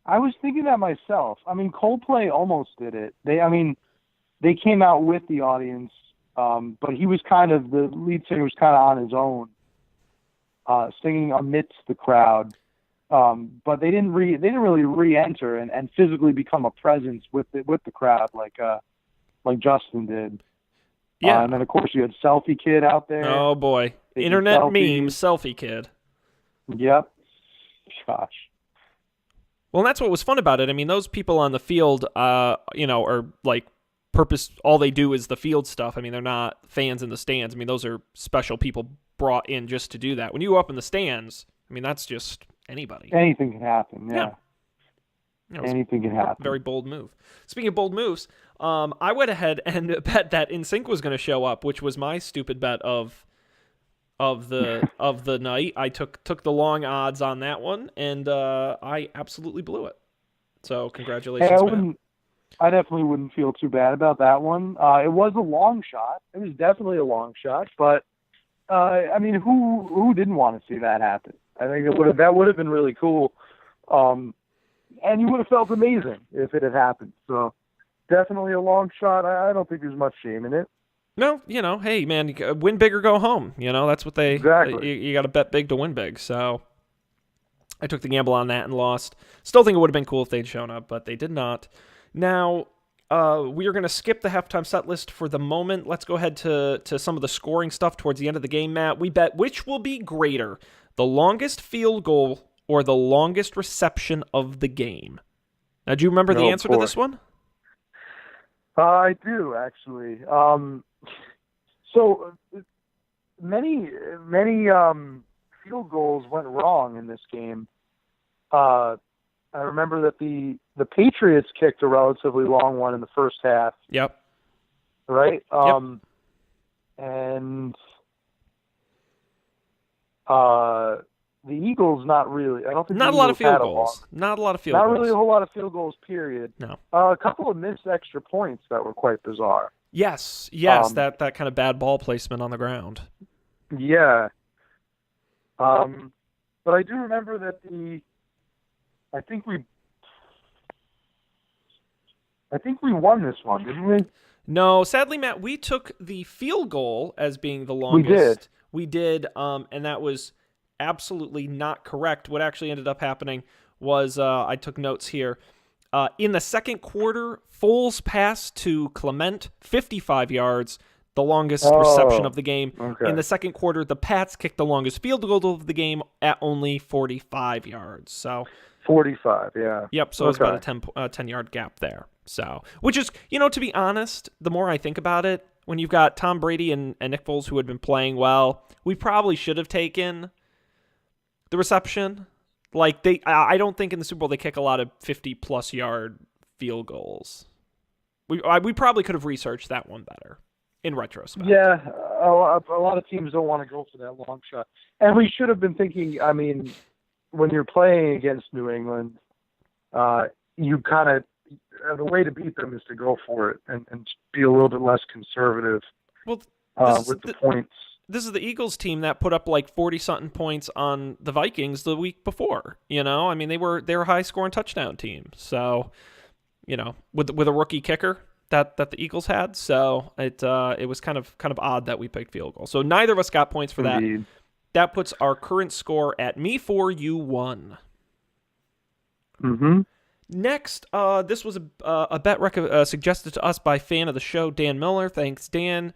was thinking that myself. I mean, Coldplay almost did it. They came out with the audience. But he was the lead singer was kind of on his own, singing amidst the crowd. But they didn't really re-enter and physically become a presence with the crowd like Justin did. Yeah. And then of course you had Selfie Kid out there. Oh boy, internet meme Selfie Kid. Yep. Gosh. Well, and that's what was fun about it. I mean, those people on the field, are like all they do is the field stuff. I mean, they're not fans in the stands. I mean, those are special people brought in just to do that. When you go up in the stands, I mean, that's just anybody. Anything can happen. Yeah. Anything can happen. Very bold move. Speaking of bold moves, I went ahead and bet that NSYNC was going to show up, which was my stupid bet of the night. I took the long odds on that one, and I absolutely blew it. So congratulations, man. I definitely wouldn't feel too bad about that one. It was a long shot. It was definitely a long shot, but I mean, who didn't want to see that happen? I think that would have been really cool, and you would have felt amazing if it had happened. So definitely a long shot. I don't think there's much shame in it. No, hey man, you win big or go home. That's what they exactly. You got to bet big to win big. So I took the gamble on that and lost. Still think it would have been cool if they'd shown up, but they did not. Now, we are going to skip the halftime set list for the moment. Let's go ahead to some of the scoring stuff towards the end of the game, Matt. We bet which will be greater, the longest field goal or the longest reception of the game. Now, do you remember the answer to this one? I do, actually. So many field goals went wrong in this game. I remember that the Patriots kicked a relatively long one in the first half. Yep. Right? Yep. And the Eagles, not really. I don't think not a lot of field goals. Not a lot of field goals. Not really a whole lot of field goals, period. No. A couple of missed extra points that were quite bizarre. Yes, that kind of bad ball placement on the ground. Yeah. But I do remember that I think we won this one, didn't we? No, sadly, Matt, we took the field goal as being the longest. We did, and that was absolutely not correct. What actually ended up happening was, I took notes here. In the second quarter, Foles passed to Clement, 55 yards, the longest reception of the game. Okay. In the second quarter, the Pats kicked the longest field goal of the game at only 45 yards. So 45, yeah. Yep, so it was about a 10-yard gap there. So, which is, to be honest, the more I think about it, when you've got Tom Brady and Nick Foles who had been playing well, we probably should have taken the reception. Like, I don't think in the Super Bowl they kick a lot of 50-plus yard field goals. We probably could have researched that one better in retrospect. Yeah, a lot of teams don't want to go for that long shot. And we should have been thinking, I mean, when you're playing against New England, you kind of, the way to beat them is to go for it and be a little bit less conservative with the points. This is the Eagles team that put up like 40-something points on the Vikings the week before. I mean, they were a high-scoring touchdown team. So, with a rookie kicker that the Eagles had, so it was kind of odd that we picked field goal. So neither of us got points for that. Indeed. That puts our current score at me 4, you 1. Mm-hmm. Next, this was a bet suggested to us by fan of the show, Dan Miller. Thanks, Dan.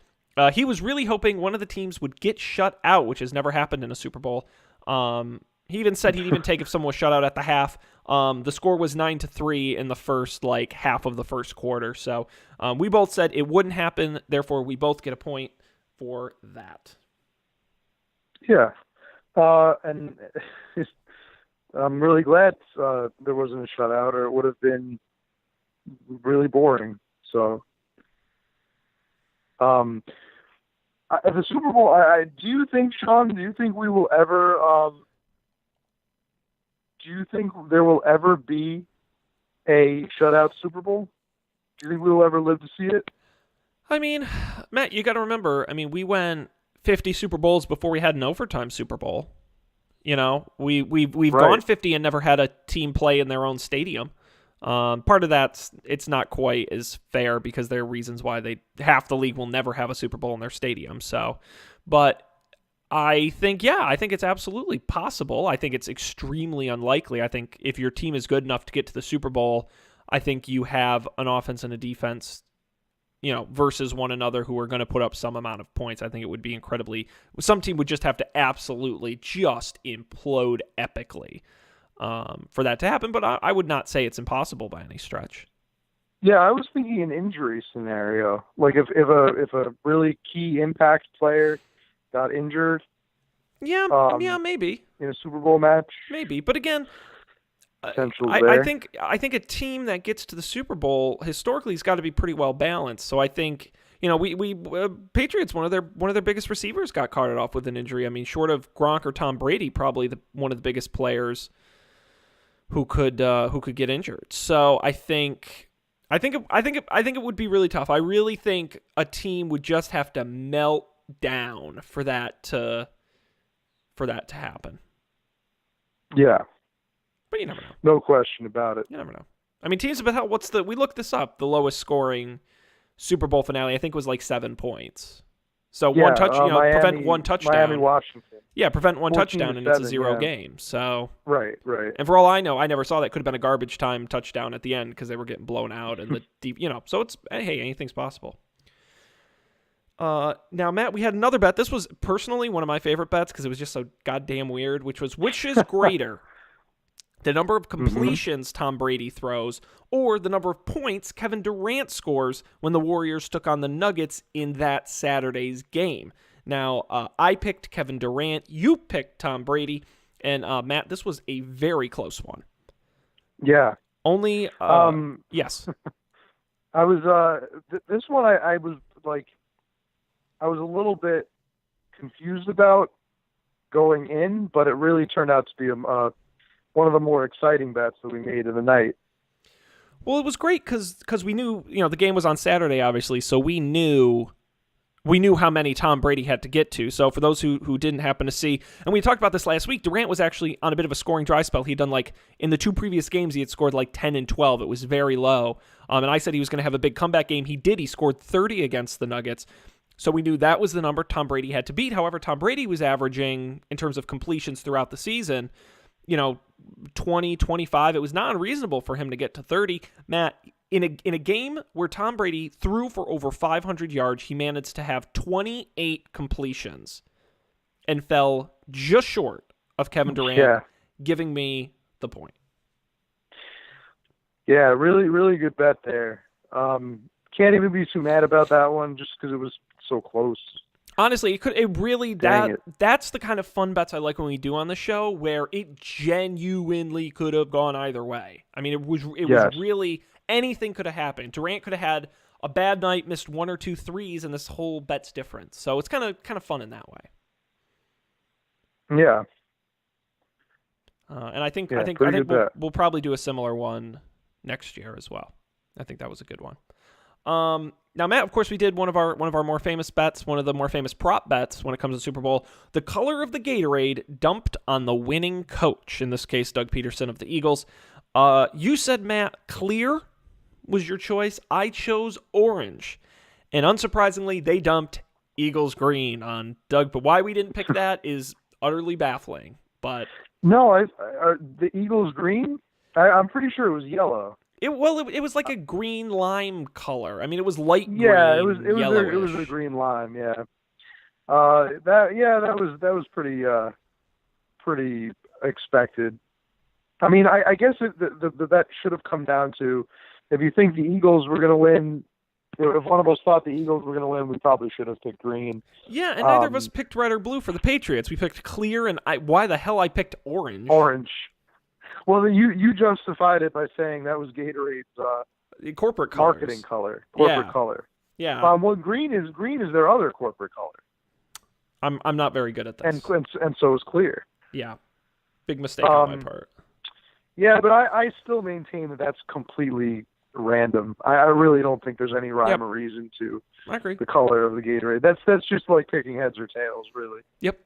He was really hoping one of the teams would get shut out, which has never happened in a Super Bowl. He even said he'd even take if someone was shut out at the half. The score was 9-3 in the first half of the first quarter. So we both said it wouldn't happen. Therefore, we both get a point for that. Yeah, and I'm really glad there wasn't a shutout, or it would have been really boring. So, at the Super Bowl, do you think, Sean? Do you think we will ever? Do you think there will ever be a shutout Super Bowl? Do you think we will ever live to see it? I mean, Matt, you got to remember. I mean, we went 50 Super Bowls before we had an overtime Super Bowl. You know, we've Right. gone 50 and never had a team play in their own stadium. Part of that's it's not quite as fair because there are reasons why half the league will never have a Super Bowl in their stadium. So, but I think it's absolutely possible. I think it's extremely unlikely. I think if your team is good enough to get to the Super Bowl, I think you have an offense and a defense, versus one another who are going to put up some amount of points. I think it would be some team would just have to absolutely just implode epically for that to happen. But I would not say it's impossible by any stretch. Yeah, I was thinking an injury scenario. Like if a really key impact player got injured. Yeah, maybe in a Super Bowl match. Maybe, but again, I think a team that gets to the Super Bowl historically has got to be pretty well balanced. So I think we Patriots, one of their biggest receivers got carted off with an injury. I mean, short of Gronk or Tom Brady, probably one of the biggest players who could get injured. So I think it would be really tough. I really think a team would just have to melt down for that to happen. Yeah. But you never know. No question about it. You never know. I mean, teams have been we looked this up, the lowest scoring Super Bowl finale, I think was 7 points. So yeah, prevent one touchdown. Miami, Washington. Yeah, prevent one touchdown and it's a 0 yeah. game. So Right. And for all I know, I never saw that. Could have been a garbage time touchdown at the end because they were getting blown out and the deep, so it's hey, anything's possible. Now, Matt, we had another bet. This was personally one of my favorite bets because it was just so goddamn weird, which is greater? The number of completions Tom Brady throws or the number of points Kevin Durant scores when the Warriors took on the Nuggets in that Saturday's game. Now, I picked Kevin Durant. You picked Tom Brady. And, Matt, this was a very close one. Yeah. Only, yes. I was, this one I was I was a little bit confused about going in, but it really turned out to be one of the more exciting bets that we made in the night. Well, it was great because we knew, the game was on Saturday, obviously, so we knew how many Tom Brady had to get to. So for those who didn't happen to see, and we talked about this last week, Durant was actually on a bit of a scoring dry spell. He'd done in the 2 previous games, he had scored 10 and 12. It was very low. And I said he was going to have a big comeback game. He did. He scored 30 against the Nuggets. So we knew that was the number Tom Brady had to beat. However, Tom Brady was averaging, in terms of completions throughout the season, 20, 25. It was not unreasonable for him to get to 30. Matt, in a game where Tom Brady threw for over 500 yards, he managed to have 28 completions and fell just short of Kevin Durant, giving me the point. Yeah, really, really good bet there. Can't even be too mad about that one just because it was so close. Honestly, that's the kind of fun bets I like when we do on the show, where it genuinely could have gone either way. I mean, it was really anything could have happened. Durant could have had a bad night, missed 1 or 2 threes, and this whole bet's different. So it's kind of fun in that way. Yeah. And I think we'll probably do a similar one next year as well. I think that was a good one. Now, Matt, of course, we did one of our more famous bets, one of the more famous prop bets when it comes to Super Bowl. The color of the Gatorade dumped on the winning coach, in this case, Doug Peterson of the Eagles. You said, Matt, clear was your choice. I chose orange. And unsurprisingly, they dumped Eagles green on Doug. But why we didn't pick that is utterly baffling. But no, the Eagles green? I'm pretty sure it was yellow. It was like a green lime color. I mean, it was light Yeah, green, it was a yellowish. green lime. Yeah. That was pretty expected. I mean, I guess that should have come down to, if you think the Eagles were going to win, if one of us thought the Eagles were going to win, we probably should have picked green. Yeah, and neither of us picked red or blue for the Patriots. We picked clear, and why the hell I picked orange? Orange. Well, you justified it by saying that was Gatorade's Corporate colors. marketing color, corporate color. Yeah. Well, green is their other corporate color. I'm not very good at this. And so is clear. Yeah. Big mistake on my part. Yeah, but I still maintain that that's completely random. I really don't think there's any rhyme or reason to I agree. the color of the Gatorade. That's just like picking heads or tails, really. Yep.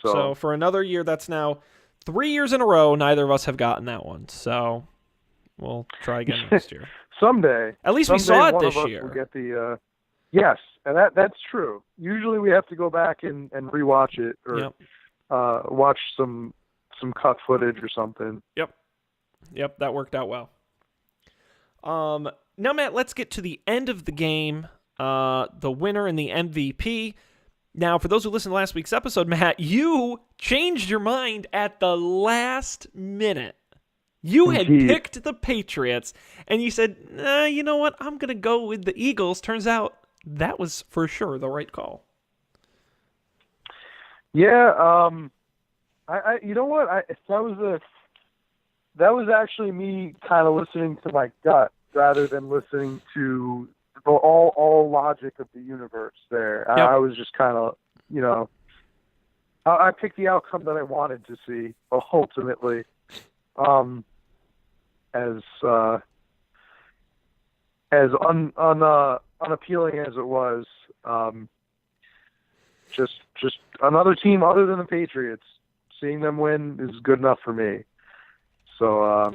So for another year, that's now 3 years in a row, neither of us have gotten that one. So we'll try again next year. Someday. At least we saw it this year. year. We'll get the yes, and that's true. Usually we have to go back and rewatch it or watch some cut footage or something. Yep, that worked out well. Now, Matt, let's get to the end of the game, the winner and the MVP. Now, for those who listened to last week's episode, Matt, you changed your mind at the last minute. You had picked the Patriots, and you said, you know what, I'm going to go with the Eagles. Turns out that was for sure the right call. Yeah, I you know what, that was actually me kind of listening to my gut rather than listening to all logic of the universe there. Yep. I was just kind of, I picked the outcome that I wanted to see ultimately. As unappealing as it was, just another team other than the Patriots, seeing them win is good enough for me. So,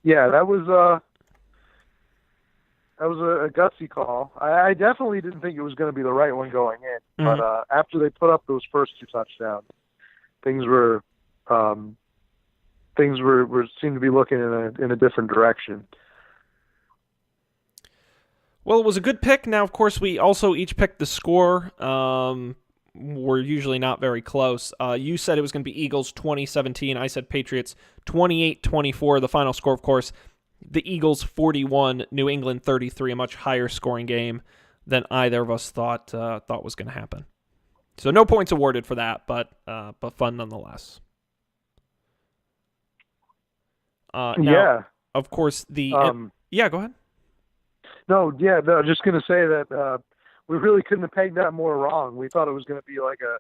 yeah, that was a gutsy call. I definitely didn't think it was going to be the right one going in, but after they put up those first two touchdowns, things seemed to be looking in a different direction. Well, it was a good pick. Now, of course, we also each picked the score. We're usually not very close. You said it was going to be Eagles 20-17. I said Patriots 28-24. The final score, of course, the Eagles 41, New England 33. A much higher scoring game than either of us thought was going to happen. So no points awarded for that, but fun nonetheless. Now, of course, go ahead. No, just going to say that we really couldn't have pegged that more wrong. We thought it was going to be like a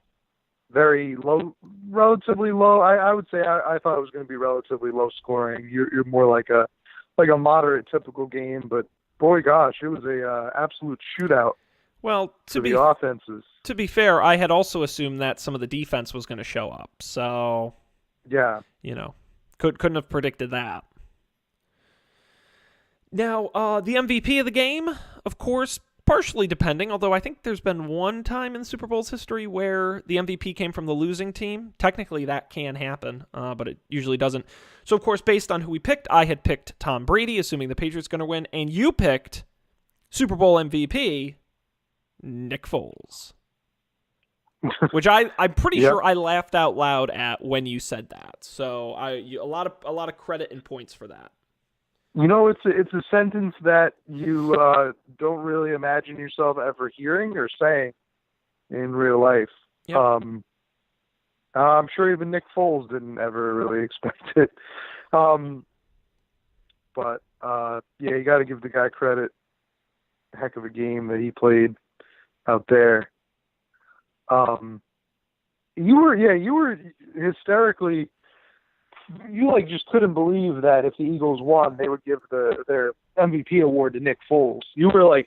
very low, relatively low. I would say I thought it was going to be relatively low scoring. You're more like a moderate, typical game. But boy, gosh, it was a absolute shootout. Well, the offenses. To be fair, I had also assumed that some of the defense was going to show up. So yeah, couldn't have predicted that. Now, the MVP of the game, of course, partially depending, although I think there's been one time in Super Bowl's history where the MVP came from the losing team. Technically, that can happen, but it usually doesn't. So, of course, based on who we picked, I had picked Tom Brady, assuming the Patriots going to win, and you picked Super Bowl MVP, Nick Foles. Which I'm pretty sure I laughed out loud at when you said that. So a lot of credit and points for that. It's a sentence that you don't really imagine yourself ever hearing or saying in real life. Yep. I'm sure even Nick Foles didn't ever really expect it. But you got to give the guy credit. Heck of a game that he played out there. You were hysterically. You just couldn't believe that if the Eagles won, they would give their MVP award to Nick Foles. You were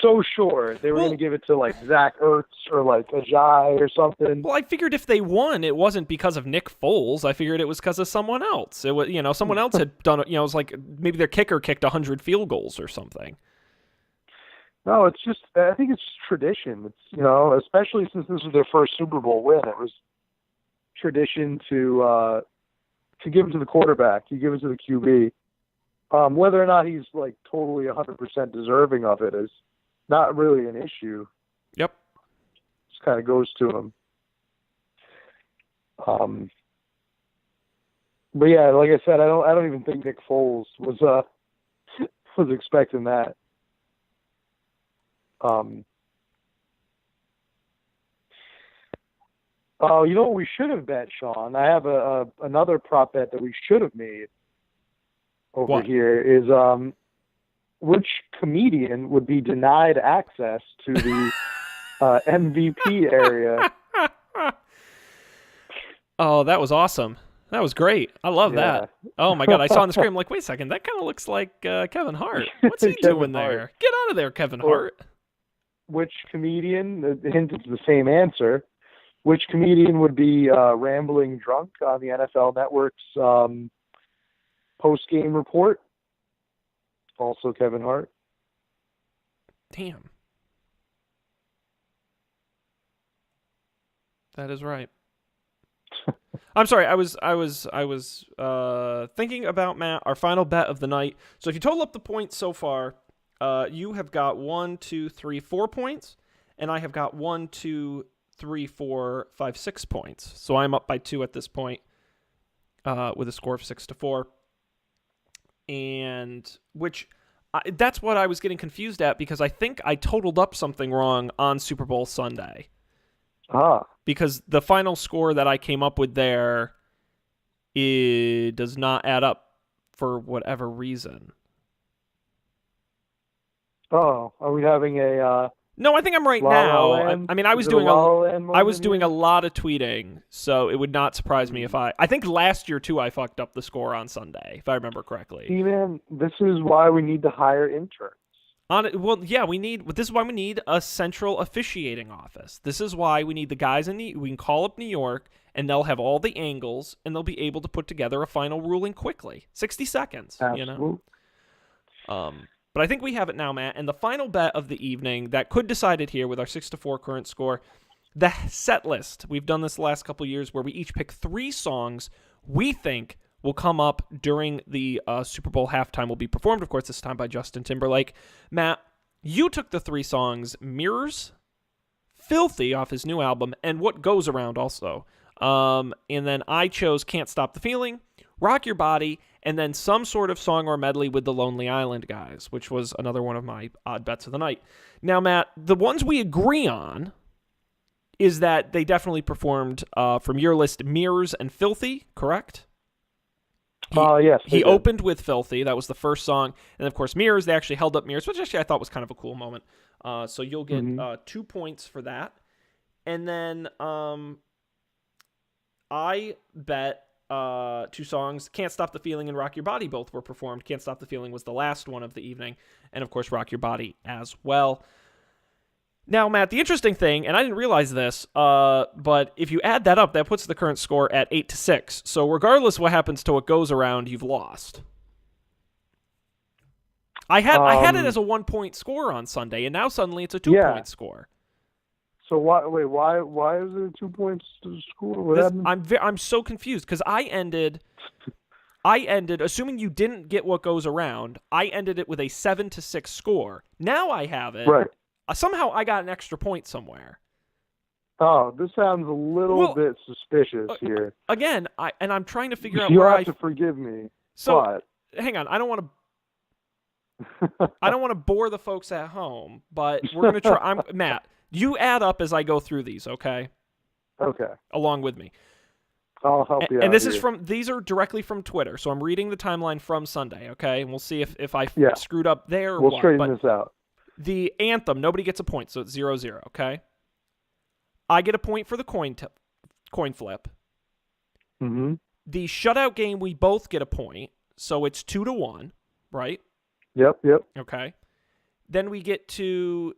so sure they were going to give it to Zach Ertz or Ajay or something. Well, I figured if they won, it wasn't because of Nick Foles. I figured it was because of someone else. It was someone else had done it. It was like maybe their kicker kicked 100 field goals or something. No, it's just I think it's just tradition. It's especially since this was their first Super Bowl win. It was tradition to to give it to the quarterback. You give it to the QB. Whether or not he's like totally 100% deserving of it is not really an issue. Yep. Just kind of goes to him. But yeah, like I said, I don't even think Nick Foles was was expecting that. Oh, you know what we should have bet, Sean? I have another prop bet that we should have made over What? here is which comedian would be denied access to the MVP area? Oh, that was awesome. That was great. I love that. Oh my God, I saw on the screen. I'm like, wait a second, that kind of looks like Kevin Hart. What's he Kevin doing there? Hart. Get out of there, Kevin Hart. Which comedian? The hint is the same answer. Which comedian would be rambling drunk on the NFL Network's post-game report? Also Kevin Hart. Damn. That is right. I'm sorry. I was thinking about, Matt, our final bet of the night. So if you total up the points so far, you have got 1, 2, 3, 4 points, and I have got 1, 2, 3, 4, 5, 6 points. So I'm up by 2 at this point, with a score of 6-4, and that's what I was getting confused at, because I think I totaled up something wrong on Super Bowl Sunday. Because the final score that I came up with there, it does not add up for whatever reason. Oh, are we having a No, I think I'm right La now. La Land? I mean, I was Is it doing La La Land I was moment doing here? a lot of tweeting, so it would not surprise me if I think last year too I fucked up the score on Sunday, if I remember correctly. See, man, this is why we need to hire interns. This is why we need a central officiating office. This is why we need the guys we can call up New York, and they'll have all the angles, and they'll be able to put together a final ruling quickly. 60 seconds, Absolutely. you know? But I think we have it now, Matt. And the final bet of the evening that could decide it here with our 6-4 current score, the set list. We've done this the last couple of years where we each pick 3 songs we think will come up during the Super Bowl halftime, will be performed, of course, this time by Justin Timberlake. Matt, you took the 3 songs, Mirrors, Filthy off his new album, and What Goes Around also. And then I chose Can't Stop the Feeling, Rock Your Body, and then some sort of song or medley with the Lonely Island Guys, which was another one of my odd bets of the night. Now, Matt, the ones we agree on is that they definitely performed, from your list, Mirrors and Filthy, correct? Yes. they He did. opened with Filthy. That was the first song. And, of course, Mirrors, they actually held up Mirrors, which actually I thought was kind of a cool moment. So you'll get 2 points for that. And then I bet 2 songs, Can't Stop the Feeling and Rock Your Body both were performed. Can't Stop the Feeling was the last one of the evening. And, of course, Rock Your Body as well. Now, Matt, the interesting thing, and I didn't realize this, but if you add that up, that puts the current score at 8-6. So regardless what happens to What Goes Around, you've lost. I had it as a 1-point score on Sunday, and now suddenly it's a 2-point score. So why is it a 2 points to score? What happened? I'm so confused because I ended, assuming you didn't get What Goes Around, I ended it with a 7-6 score. Now I have it. Right. Somehow I got an extra point somewhere. Oh, this sounds a little bit suspicious here. Again, I'm trying to figure out You'll where have to forgive me. So hang on, I don't want to bore the folks at home, but we're gonna try. Matt, you add up as I go through these, okay? Okay. Along with me. I'll help you out. And this here. is these are directly from Twitter, so I'm reading the timeline from Sunday, okay? And we'll see if I screwed up there or We'll what. straighten this out. The anthem, nobody gets a point, so it's 0-0, okay? I get a point for the coin flip. Mm-hmm. The shutout game, we both get a point, so it's 2-1, right? Yep. Okay. Then we get to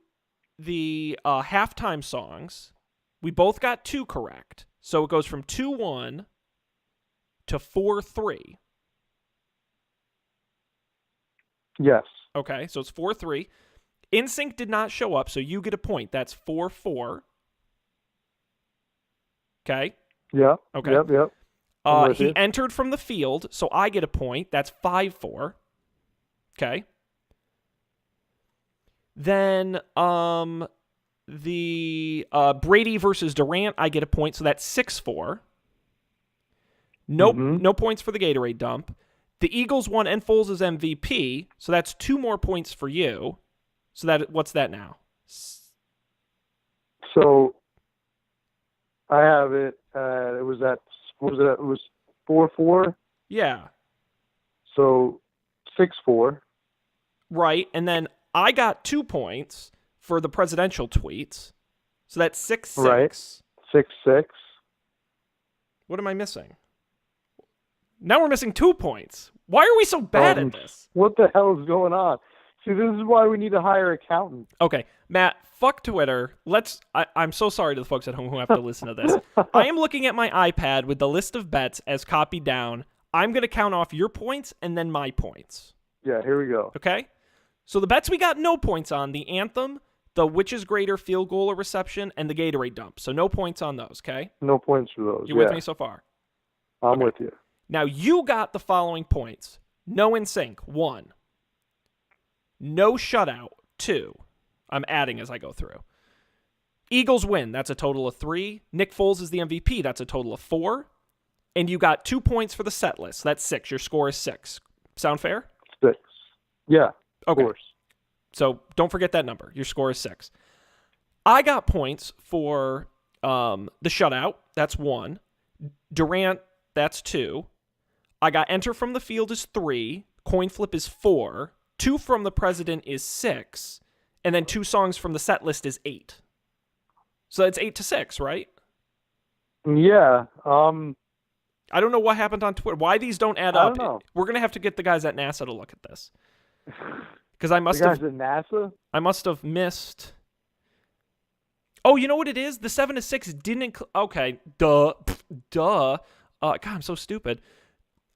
the halftime songs. We both got 2 correct, so it goes from 2-1 to 4-3. Yes. Okay, so it's 4-3. NSYNC did not show up, so you get a point. That's 4-4. Okay? Yeah. Okay. Yep. with He you. entered from the field, so I get a point. That's 5-4. Okay. Then the Brady versus Durant, I get a point, so that's 6-4. Nope, no points for the Gatorade dump. The Eagles won and Foles is MVP, so that's 2 more points for you. So that what's that now? So I have it. It was at what was it? It was 4-4. Yeah, So 6-4. right. And then I got 2 points for the presidential tweets, so that's 6-6. Right. 6-6. What am I missing? Now we're missing 2 points. Why are we so bad at this? What the hell is going on? See, this is why we need to hire an accountant. Okay, Matt, fuck Twitter. I'm so sorry to the folks at home who have to listen to this. I am looking at my iPad with the list of bets as copied down. I'm going to count off your points and then my points. Yeah, here we go. Okay? So the bets we got no points on, the anthem, the which is greater field goal or reception, and the Gatorade dump. So no points on those, okay? No points for those. You're with me so far? I'm with you. Now you got the following points. No in sync, 1. No shutout, 2. I'm adding as I go through. Eagles win, that's a total of 3. Nick Foles is the MVP, that's a total of 4. And you got 2 points for the set list, that's 6. Your score is 6. Sound fair? 6. Yeah, Okay. of course. So don't forget that number. Your score is 6. I got points for the shutout, that's 1. Durant, that's 2. I got enter from the field is 3. Coin flip is 4. 2 from the president is 6. And then 2 songs from the set list is 8. So it's 8-6, right? Yeah. I don't know what happened on Twitter. Why these don't add I up. don't know. We're going to have to get the guys at NASA to look at this. Because I The must guys have at NASA? I must have missed. Oh, you know what it is? The 7-6 didn't. Okay, duh. God, I'm so stupid.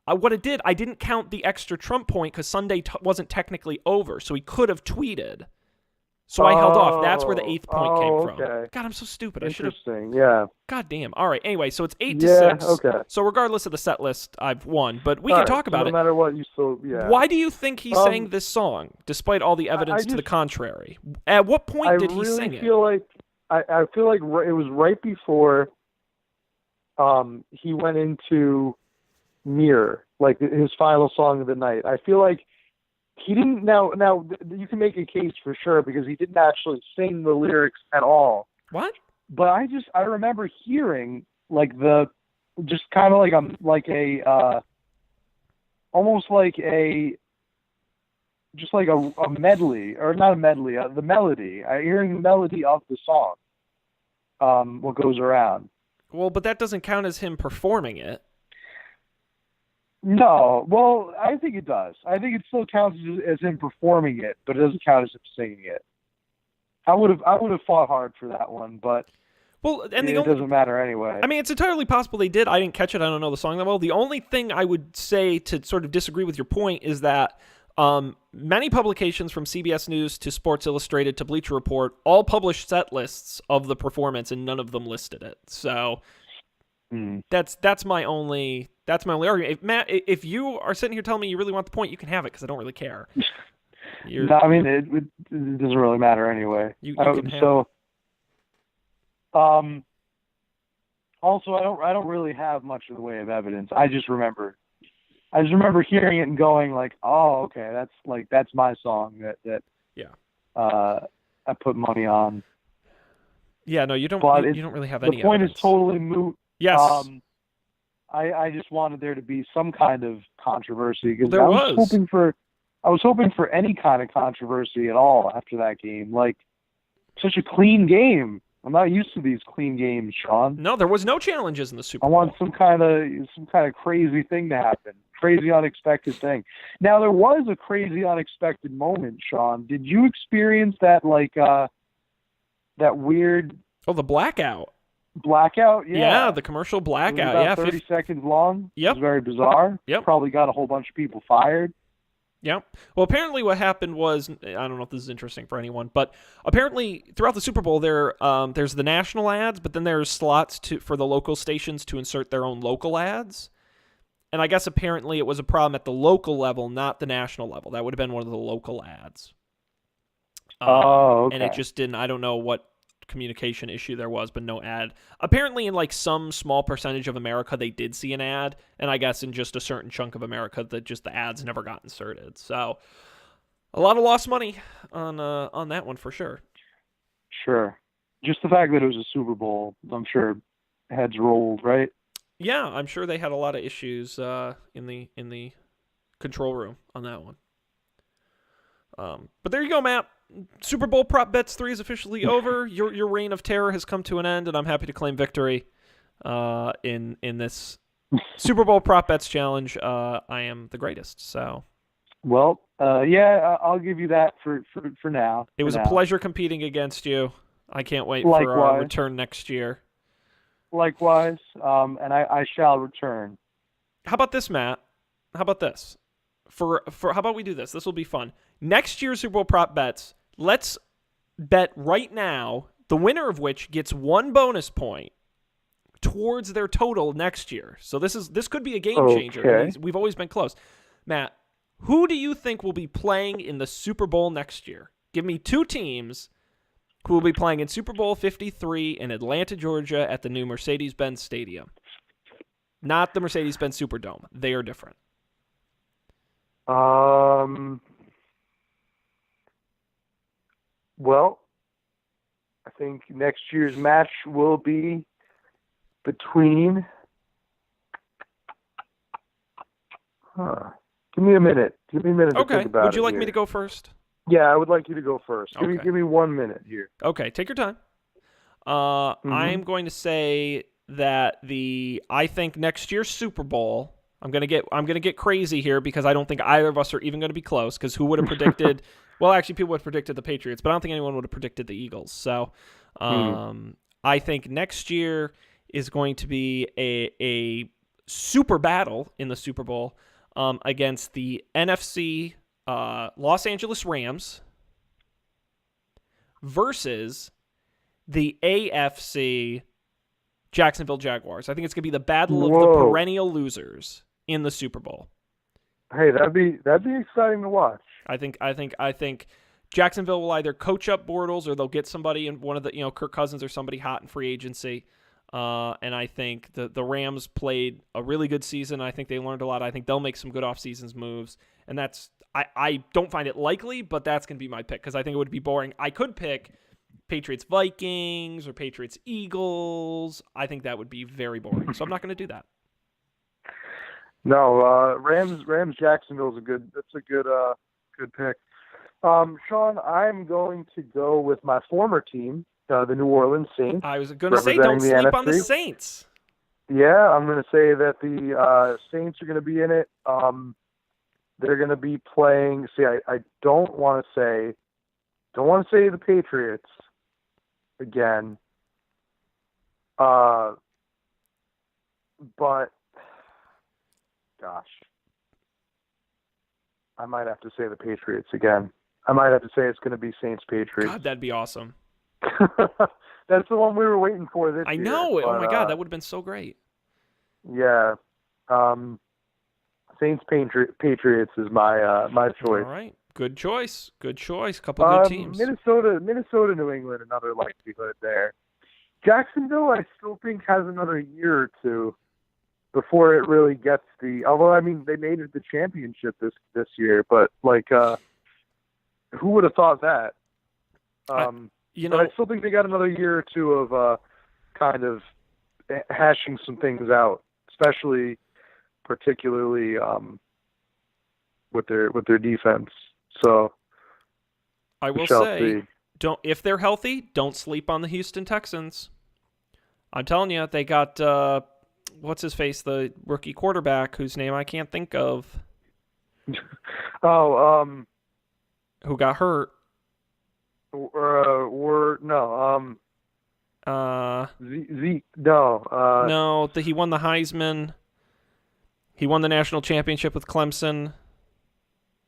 What it did, I didn't count the extra Trump point because Sunday wasn't technically over, so he could have tweeted. So I held off. That's where the 8th point came from. Okay. God, I'm so stupid. I should have. Interesting, yeah. God damn. All right. Anyway, so it's 8-6. Yeah, okay. So regardless of the set list, I've won. But we All can right, talk so about no it. No matter what, you still, yeah. Why do you think he sang this song, despite all the evidence to the contrary? At what point did he sing it? I feel like it was right before he went into Mirror, like his final song of the night. I feel like he didn't. Now you can make a case for sure because he didn't actually sing the lyrics at all. What? But I remember hearing like just kind of almost like a medley, or not a medley, the melody. Hearing the melody of the song, what goes around. Well, but that doesn't count as him performing it. No, well, I think it does. I think it still counts as him performing it, but it doesn't count as him singing it. I would have fought hard for that one, but it doesn't matter anyway. I mean, it's entirely possible they did. I didn't catch it. I don't know the song that well. The only thing I would say to sort of disagree with your point is that many publications, from CBS News to Sports Illustrated to Bleacher Report, all published set lists of the performance, and none of them listed it. So that's my only argument. If you are sitting here telling me you really want the point, you can have it because I don't really care. No, I mean it doesn't really matter anyway. You can have it. Also, I don't really have much in the way of evidence. I just remember hearing it and going like, "Oh, okay, that's my song that I put money on." Yeah, no, you don't. But you don't really have any. The point evidence. is totally moot. Yes. I just wanted there to be some kind of controversy because There I was was. hoping for any kind of controversy at all after that game. Like such a clean game. I'm not used to these clean games, Sean. No, there was no challenges in the Super I Bowl. want some kind of crazy thing to happen. Crazy unexpected thing. Now there was a crazy unexpected moment, Sean. Did you experience that that weird the blackout. blackout? Yeah, the commercial blackout. It was about 30 seconds long. Yep. It was very bizarre. Yep. Probably got a whole bunch of people fired. Yeah. Well, apparently what happened was, I don't know if this is interesting for anyone, but apparently throughout the Super Bowl there's the national ads, but then there's slots for the local stations to insert their own local ads. And I guess apparently it was a problem at the local level, not the national level. That would have been one of the local ads. Okay. And it just didn't. I don't know what communication issue there was, but no ad. Apparently, in like some small percentage of America, they did see an ad, and I guess in just a certain chunk of America, that just the ads never got inserted. So, a lot of lost money on that one for sure. Sure. Just the fact that it was a Super Bowl, I'm sure heads rolled, right? Yeah, I'm sure they had a lot of issues in the control room on that one. But there you go, Matt. Super Bowl prop bets 3 is officially over. Your reign of terror has come to an end, and I'm happy to claim victory in this Super Bowl prop bets challenge. I am the greatest. So, Well, yeah, I'll give you that for now. it was for a now. pleasure competing against you. I can't wait for our Likewise. return next year. Likewise, and I shall return. How about this, Matt? How about this? For how about we do this? This will be fun. Next year's Super Bowl prop bets, let's bet right now, the winner of which gets 1 bonus point towards their total next year. So this could be a game changer. Okay. We've always been close. Matt, who do you think will be playing in the Super Bowl next year? Give me 2 teams who will be playing in Super Bowl 53 in Atlanta, Georgia at the new Mercedes-Benz Stadium. Not the Mercedes-Benz Superdome. They are different. Well, I think next year's match will be between. Give me a minute. Give me a minute to Okay. think about it. Would you like me here. to go first? Yeah, I would like you to go first. Okay. Give me 1 minute here. Okay, take your time. I'm going to say that I think next year's Super Bowl, I'm gonna get crazy here because I don't think either of us are even going to be close. Because who would have predicted? Well, actually, people would have predicted the Patriots, but I don't think anyone would have predicted the Eagles. So, I think next year is going to be a super battle in the Super Bowl against the NFC Los Angeles Rams versus the AFC Jacksonville Jaguars. I think it's going to be the battle of the perennial losers in the Super Bowl. Hey, that'd be exciting to watch. I think Jacksonville will either coach up Bortles or they'll get somebody in one of the Kirk Cousins or somebody hot in free agency. And I think the Rams played a really good season. I think they learned a lot. I think they'll make some good off-season moves. And I don't find it likely, but that's going to be my pick because I think it would be boring. I could pick Patriots Vikings or Patriots Eagles. I think that would be very boring. So I'm not going to do that. No, Rams Jacksonville's a good pick. Sean, I'm going to go with my former team, the New Orleans Saints. I was going to say, don't sleep on the Saints. Yeah, I'm going to say that the Saints are going to be in it. They're going to be playing. See, I don't want to say the Patriots again. But gosh, I might have to say the Patriots again. I might have to say it's going to be Saints Patriots. God, that'd be awesome. That's the one we were waiting for this year. I know. But, oh my God, that would have been so great. Yeah. Saints Patriots is my choice. All right. Good choice. Couple good teams. Minnesota, New England, another likelihood there. Jacksonville, I still think has another year or two before it really gets although I mean they made it the championship this year, but who would have thought that? But I still think they got another year or two of kind of hashing some things out, particularly with their defense. So I will say, if they're healthy, don't sleep on the Houston Texans. I'm telling you, they got what's his face, the rookie quarterback whose name I can't think of. Who got hurt? Zeke. No. He won the Heisman. He won the national championship with Clemson.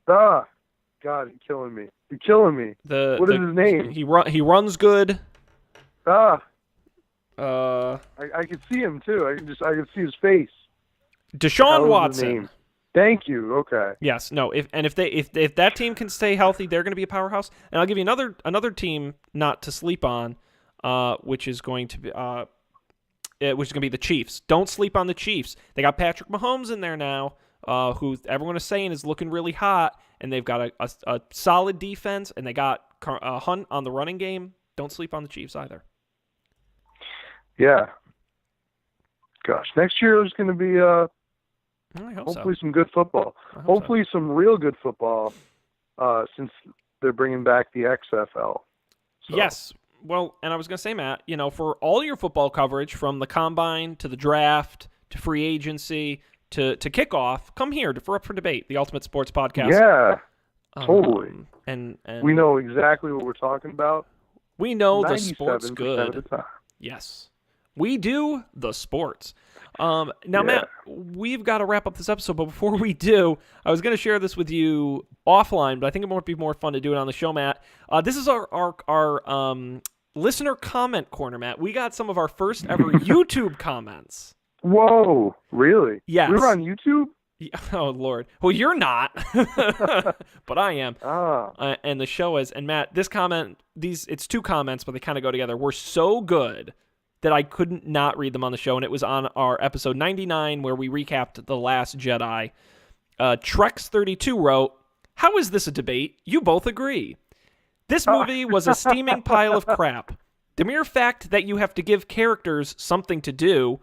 God, you're killing me. What is his name? He runs good. I can see him too. I can see his face. Deshaun That was the Watson. name. Thank you. Okay. Yes, no. If that team can stay healthy, they're going to be a powerhouse. And I'll give you another team not to sleep on, which is going to be the Chiefs. Don't sleep on the Chiefs. They got Patrick Mahomes in there now, who everyone is saying is looking really hot, and they've got a solid defense, and they got Hunt on the running game. Don't sleep on the Chiefs either. Yeah. Gosh, next year there's going to be I hope hopefully so. some good football. I hope Hopefully some real good football, since they're bringing back the XFL. So. Yes. Well, and I was going to say, Matt, for all your football coverage from the combine to the draft to free agency to kickoff, come here for Up for Debate, the Ultimate Sports Podcast. Yeah, totally. And we know exactly what we're talking about. we know the sport's 97% good. of the time. Yes. We do the sports. Now, Yeah. Matt, we've got to wrap up this episode, but before we do, I was going to share this with you offline, but I think it might be more fun to do it on the show, Matt. This is our listener comment corner, Matt. We got some of our first ever YouTube comments. Whoa, really? Yes. We were on YouTube? Oh, Lord. Well, you're not, but I am. Ah. And the show is, and Matt, this comment, it's two comments, but they kind of go together. We're so good that I couldn't not read them on the show, and it was on our episode 99 where we recapped The Last Jedi. Trex32 wrote, "How is this a debate? You both agree. This movie was a steaming pile of crap. The mere fact that you have to give characters something to do,"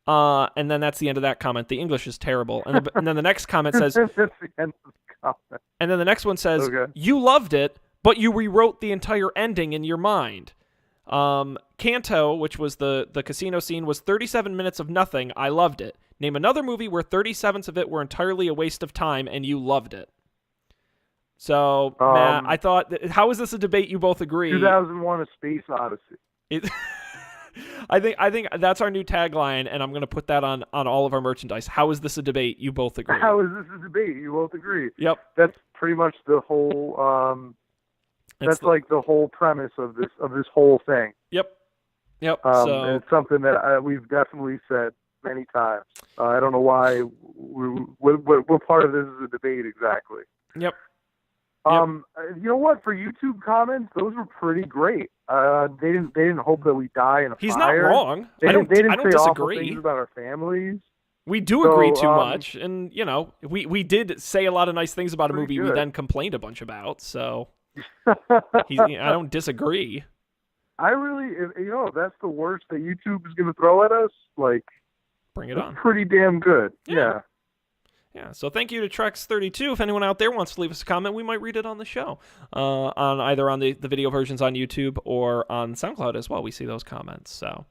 and then that's the end of that comment. The English is terrible. And then the next comment says, That's the end of the comment. and then the next one says, Okay. "You loved it, but you rewrote the entire ending in your mind. Canto, which was the casino scene, was 37 minutes of nothing. I loved it. Name another movie where 37 of it were entirely a waste of time and you loved it." So, Matt, I thought, how is this a debate you both agree? 2001: A Space Odyssey. It, I think that's our new tagline, and I'm going to put that on all of our merchandise. How is this a debate you both agree? How is this a debate? You both agree. Yep. That's pretty much the whole. That's like the whole premise of this whole thing. Yep. So It's something that we've definitely said many times. I don't know why. What part of this is a debate exactly? Yep. You know what? For YouTube comments, those were pretty great. They didn't hope that we die in a He's fire. not wrong. They I don't didn't say awful disagree. things about our families. We do So, agree too much, and we did say a lot of nice things about a movie Pretty we good. then complained a bunch about. So I don't disagree. I really, if that's the worst that YouTube is going to throw at us, like, Bring it that's on. pretty damn good. Yeah. Yeah, so thank you to Trex32. If anyone out there wants to leave us a comment, we might read it on the show, on either on the video versions on YouTube or on SoundCloud as well. We see those comments. So,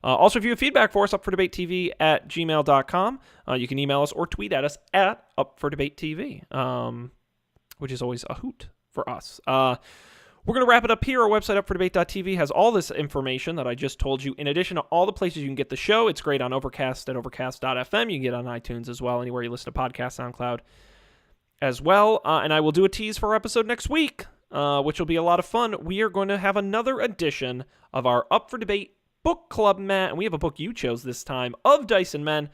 also, if you have feedback for us, upfordebatetv@gmail.com. You can email us or tweet at us at upfordebatetv, which is always a hoot for us. We're going to wrap it up here. Our website, upfordebate.tv, has all this information that I just told you, in addition to all the places you can get the show. It's great on Overcast at overcast.fm. You can get it on iTunes as well, anywhere you listen to podcasts, SoundCloud as well. And I will do a tease for our episode next week, which will be a lot of fun. We are going to have another edition of our Up for Debate book club, Matt, and we have a book you chose this time, of Dice and Men,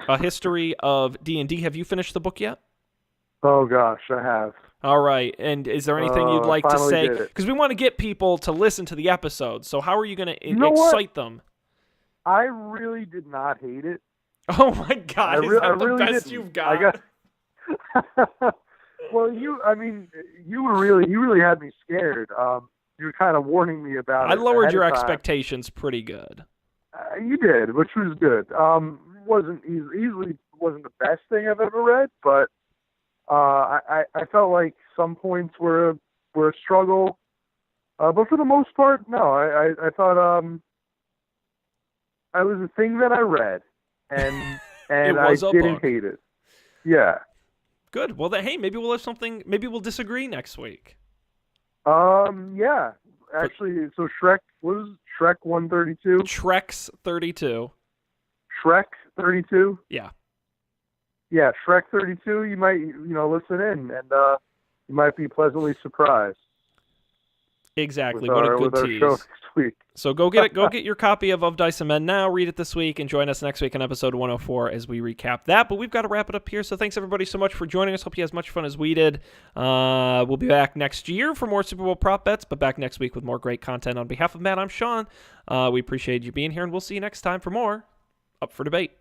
A History of D&D. Have you finished the book yet? Oh, gosh, I have. All right. And is there anything you'd like to finally say? did it. Because we want to get people to listen to the episode. So how are you going to know what? excite them? I really did not hate it. Oh, my God. Is that the best didn't. you've got? Well, you really had me scared. You were kind of warning me about I it. lowered ahead your of time. expectations pretty good. You did, which was good. Wasn't easily wasn't the best thing I've ever read, but I felt like some points were a struggle. But for the most part, no. I thought it was a thing that I read, and I was a didn't book. hate it. Yeah. Good. Well, then, hey, maybe we'll have something. Maybe we'll disagree next week. Yeah. Actually, so Shrek was Shrek 132. Trex 32. Shrek 32. Yeah. Yeah, Shrek 32. You might listen in, and you might be pleasantly surprised. Exactly. with What a our, good with our tease. show next week. So go get it. Go get your copy of Dice and Men now. Read it this week and join us next week in episode 104 as we recap that. But we've got to wrap it up here. So thanks everybody so much for joining us. Hope you had as much fun as we did. We'll be back next year for more Super Bowl prop bets, but back next week with more great content. On behalf of Matt, I'm Sean. We appreciate you being here, and we'll see you next time for more Up for Debate.